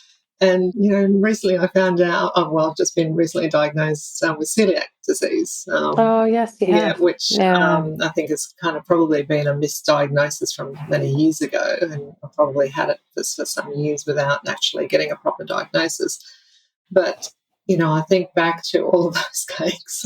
recently I found out. I've just been recently diagnosed with celiac disease. Yes, you have. Which I think has kind of probably been a misdiagnosis from many years ago, and I probably had it for some years without actually getting a proper diagnosis. But I think back to all of those cakes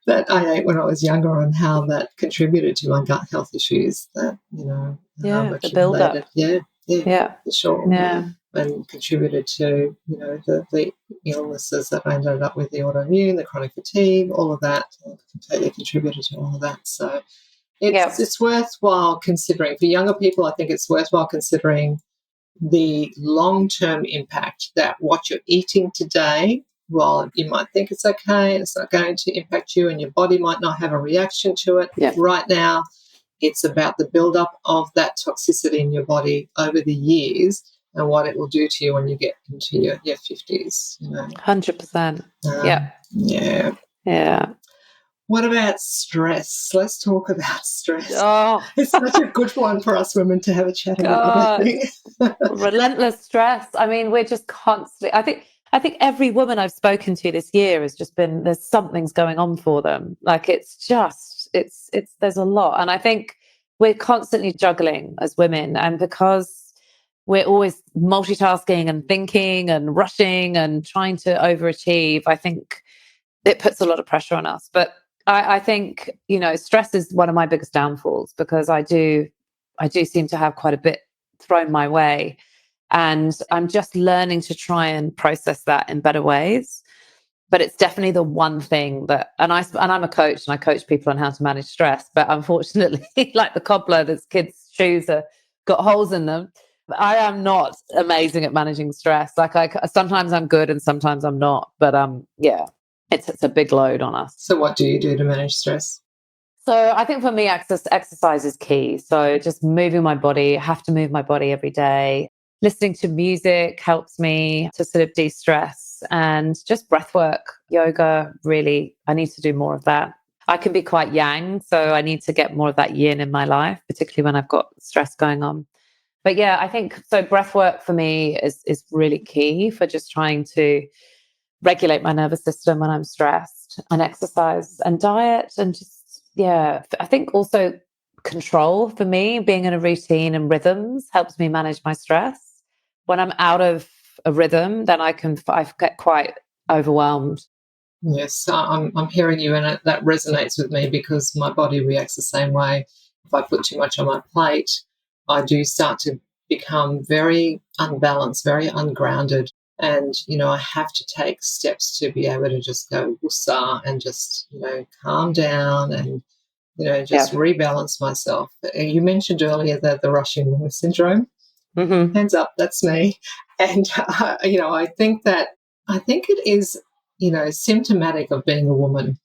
that I ate when I was younger, and how that contributed to my gut health issues. That the build-up. Yeah, for sure. Yeah. And contributed to, the illnesses that I ended up with, the autoimmune, the chronic fatigue, all of that completely contributed to all of that. So it's worthwhile considering. For younger people, I think it's worthwhile considering the long-term impact that what you're eating today, while you might think it's okay, it's not going to impact you, and your body might not have a reaction to it right now. It's about the build-up of that toxicity in your body over the years, and what it will do to you when you get into your 50s. 100%. Yeah. What about stress? Let's talk about stress. Oh, it's such a good one for us women to have a chat about. Relentless stress. I mean, we're just constantly. I think every woman I've spoken to this year has just been, there's something's going on for them. Like it's there's a lot, and I think we're constantly juggling as women, and because we're always multitasking and thinking and rushing and trying to overachieve, I think it puts a lot of pressure on us. But I think, stress is one of my biggest downfalls, because I do seem to have quite a bit thrown my way. And I'm just learning to try and process that in better ways. But it's definitely the one thing that, and I'm a coach, and I coach people on how to manage stress. But unfortunately, like the cobbler, there's kids' shoes got holes in them. I am not amazing at managing stress. Like sometimes I'm good and sometimes I'm not. But it's a big load on us. So what do you do to manage stress? So I think for me, exercise is key. So just moving my body, I have to move my body every day. Listening to music helps me to sort of de-stress. breaks, and just breath work, yoga. Really, I need to do more of that. I can be quite yang, so I need to get more of that yin in my life, particularly when I've got stress going on. But yeah, I think so. Breath work for me is really key for just trying to regulate my nervous system when I'm stressed, and exercise and diet, and just, yeah, I think also control for me, being in a routine and rhythms helps me manage my stress. When I'm out of a rhythm, then I get quite overwhelmed. Yes, I'm hearing you, and that resonates with me because my body reacts the same way. If I put too much on my plate, I do start to become very unbalanced, very ungrounded. And, I have to take steps to be able to just go woosah and just, calm down and, just Yeah. rebalance myself. You mentioned earlier the Russian woman syndrome. Mm-hmm. Hands up, that's me. And, I think it is, symptomatic of being a woman,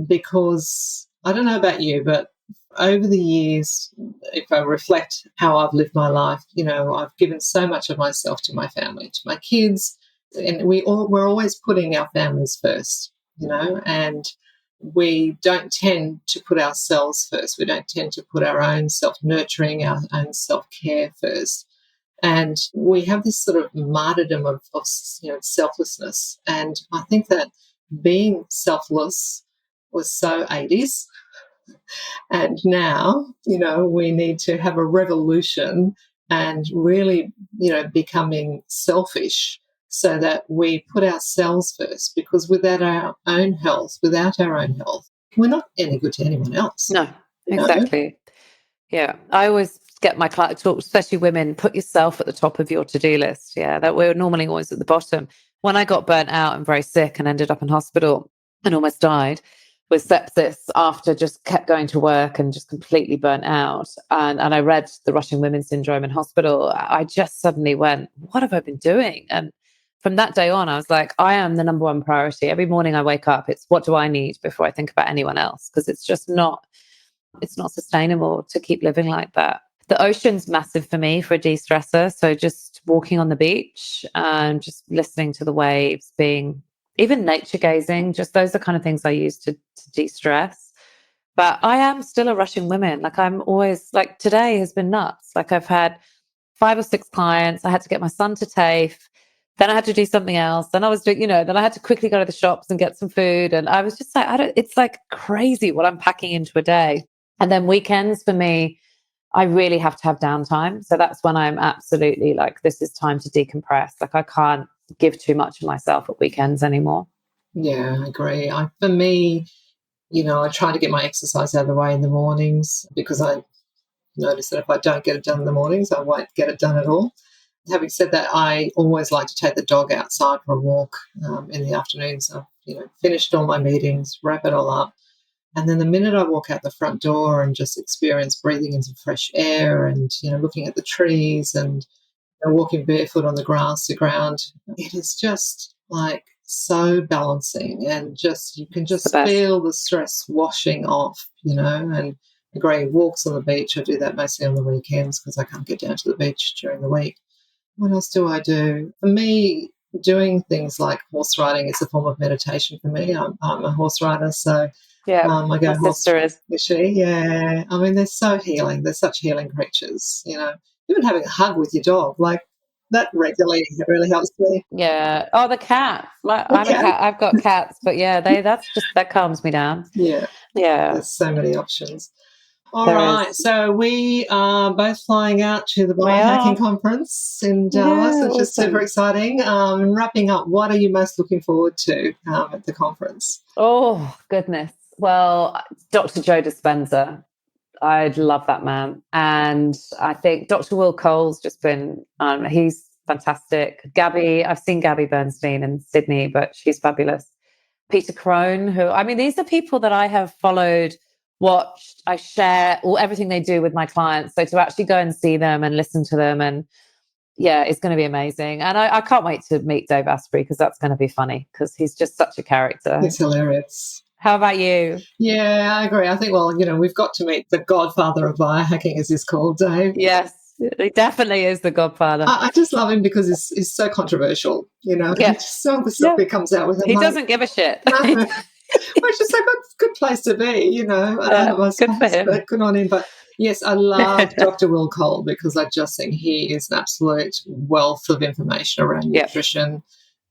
because I don't know about you, but over the years, if I reflect how I've lived my life, I've given so much of myself to my family, to my kids, and we're always putting our families first, and we don't tend to put ourselves first. We don't tend to put our own self-nurturing, our own self-care first. And we have this sort of martyrdom of selflessness. And I think that being selfless was so 80s. And now, we need to have a revolution and really, becoming selfish so that we put ourselves first, because without our own health, we're not any good to anyone else. No, exactly. Yeah. I always get my clients, especially women, put yourself at the top of your to-do list. Yeah. That we're normally always at the bottom. When I got burnt out and very sick and ended up in hospital and almost died with sepsis after just kept going to work and just completely burnt out. And I read the Russian women syndrome in hospital. I just suddenly went, what have I been doing? And from that day on, I was like, I am the number one priority. Every morning I wake up, it's what do I need before I think about anyone else? Because it's not sustainable to keep living like that. The ocean's massive for me for a de-stressor. So just walking on the beach and just listening to the waves, being even nature gazing, just those are kind of things I use to de-stress. But I am still a rushing woman. Like I'm always like today has been nuts. Like I've had 5 or 6 clients. I had to get my son to TAFE. Then I had to do something else. Then I was doing, then I had to quickly go to the shops and get some food. And I was just like, it's like crazy what I'm packing into a day. And then weekends for me, I really have to have downtime. So that's when I'm absolutely like, this is time to decompress. Like I can't give too much of myself at weekends anymore. Yeah, I agree. For me, I try to get my exercise out of the way in the mornings, because I notice that if I don't get it done in the mornings, I won't get it done at all. Having said that, I always like to take the dog outside for a walk in the afternoons. I've, finished all my meetings, wrap it all up. And then the minute I walk out the front door and just experience breathing in some fresh air and, looking at the trees and walking barefoot on the grass, the ground, it is just like so balancing, and just you can just feel the stress washing off, and agree, walks on the beach. I do that mostly on the weekends because I can't get down to the beach during the week. What else do I do? For me, doing things like horse riding is a form of meditation for me. I'm a horse rider, so yeah, I go my sister is. Is she? Yeah. I mean, they're so healing. They're such healing creatures. Even having a hug with your dog, like that regularly, it really helps me. Yeah. Oh, the cat. Like, I'm a Okay. cat. I've got cats, but yeah, that calms me down. Yeah. Yeah. There's so many options. All There right. is. So we are both flying out to the Biohacking Conference in Dallas, Yeah, which is super exciting. Wrapping up, what are you most looking forward to at the conference? Oh, goodness. Well, Dr. Joe Dispenza. I'd love that man. And I think Dr. Will Cole's just been, he's fantastic. Gabby, I've seen Gabby Bernstein in Sydney, but she's fabulous. Peter Crone, these are people that I have followed, watched, I share everything they do with my clients. So to actually go and see them and listen to them, and yeah, it's going to be amazing. And I can't wait to meet Dave Asprey, because that's going to be funny, because he's just such a character. It's hilarious. How about you? Yeah, I agree. I think, we've got to meet the godfather of biohacking, as he's called, Dave. Yes. He definitely is the godfather. I just love him because he's so controversial, Yeah. Just some of the stuff he comes out with. He doesn't give a shit. No. Which is a good place to be, Good for him. Good on him. But yes, I love Dr. Will Cole because I just think he is an absolute wealth of information around nutrition.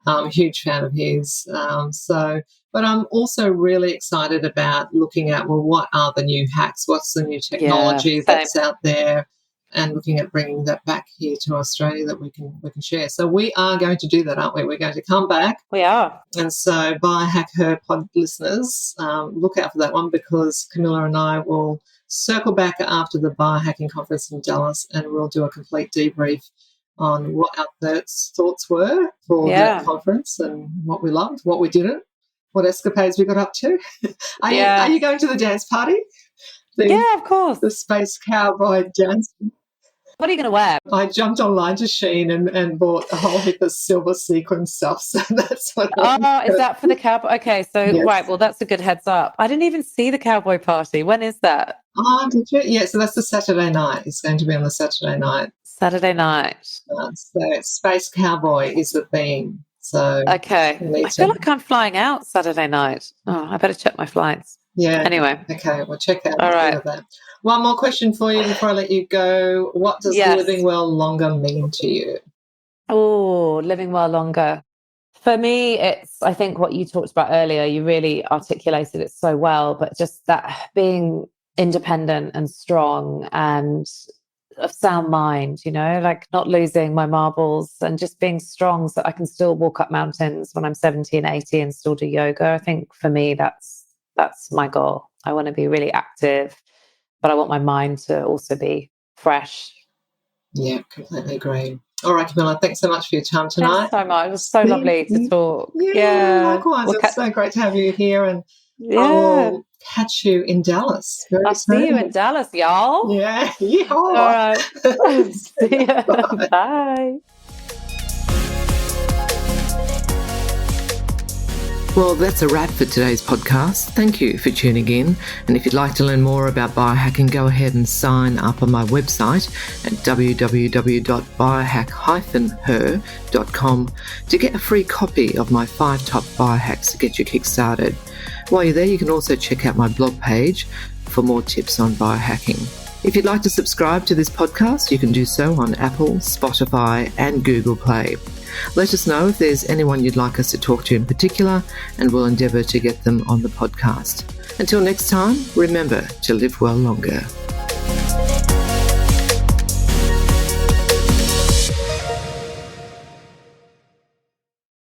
I'm a huge fan of his. But I'm also really excited about looking at, what are the new hacks? What's the new technology that's out there? And looking at bringing that back here to Australia that we can share. So we are going to do that, aren't we? We're going to come back. We are. And so Biohack Her pod listeners, look out for that one because Camilla and I will circle back after the Biohacking Conference in Dallas and we'll do a complete debrief on what our thoughts were for that conference and what we loved, what we didn't, what escapades we got up to. Are you going to the dance party? Of course. The Space Cowboy dance. What are you going to wear? I jumped online to Shein and bought a whole heap of silver sequin stuff. So that's what. Is that for the cowboy? Okay, so right. Well, that's a good heads up. I didn't even see the cowboy party. When is that? Oh, did you? Yeah, so that's the Saturday night. It's going to be on the Saturday night. Saturday night. So Space Cowboy is the theme. So okay, I feel like I'm flying out Saturday night. Oh, I better check my flights. Yeah. Anyway. Okay, we'll check out. All right. That. One more question for you before I let you go. What does living well longer mean to you? Oh, living well longer. For me, it's, I think what you talked about earlier, you really articulated it so well, but just that being independent and strong and of sound mind, like not losing my marbles and just being strong so I can still walk up mountains when I'm 70 and 80 and still do yoga. I think for me, that's my goal. I want to be really active, but I want my mind to also be fresh. Yeah, completely agree. All right, Camilla, thanks so much for your time tonight. Thanks so much. It was so lovely to talk. Yeah, likewise. It's so great to have you here, and I'll catch you in Dallas very soon. See you in Dallas, y'all. Yeah. All right. See ya. Bye. Well, that's a wrap for today's podcast. Thank you for tuning in. And if you'd like to learn more about biohacking, go ahead and sign up on my website at www.biohack-her.com to get a free copy of my 5 top biohacks to get you kick-started. While you're there, you can also check out my blog page for more tips on biohacking. If you'd like to subscribe to this podcast, you can do so on Apple, Spotify, and Google Play. Let us know if there's anyone you'd like us to talk to in particular, and we'll endeavour to get them on the podcast. Until next time, remember to live well longer.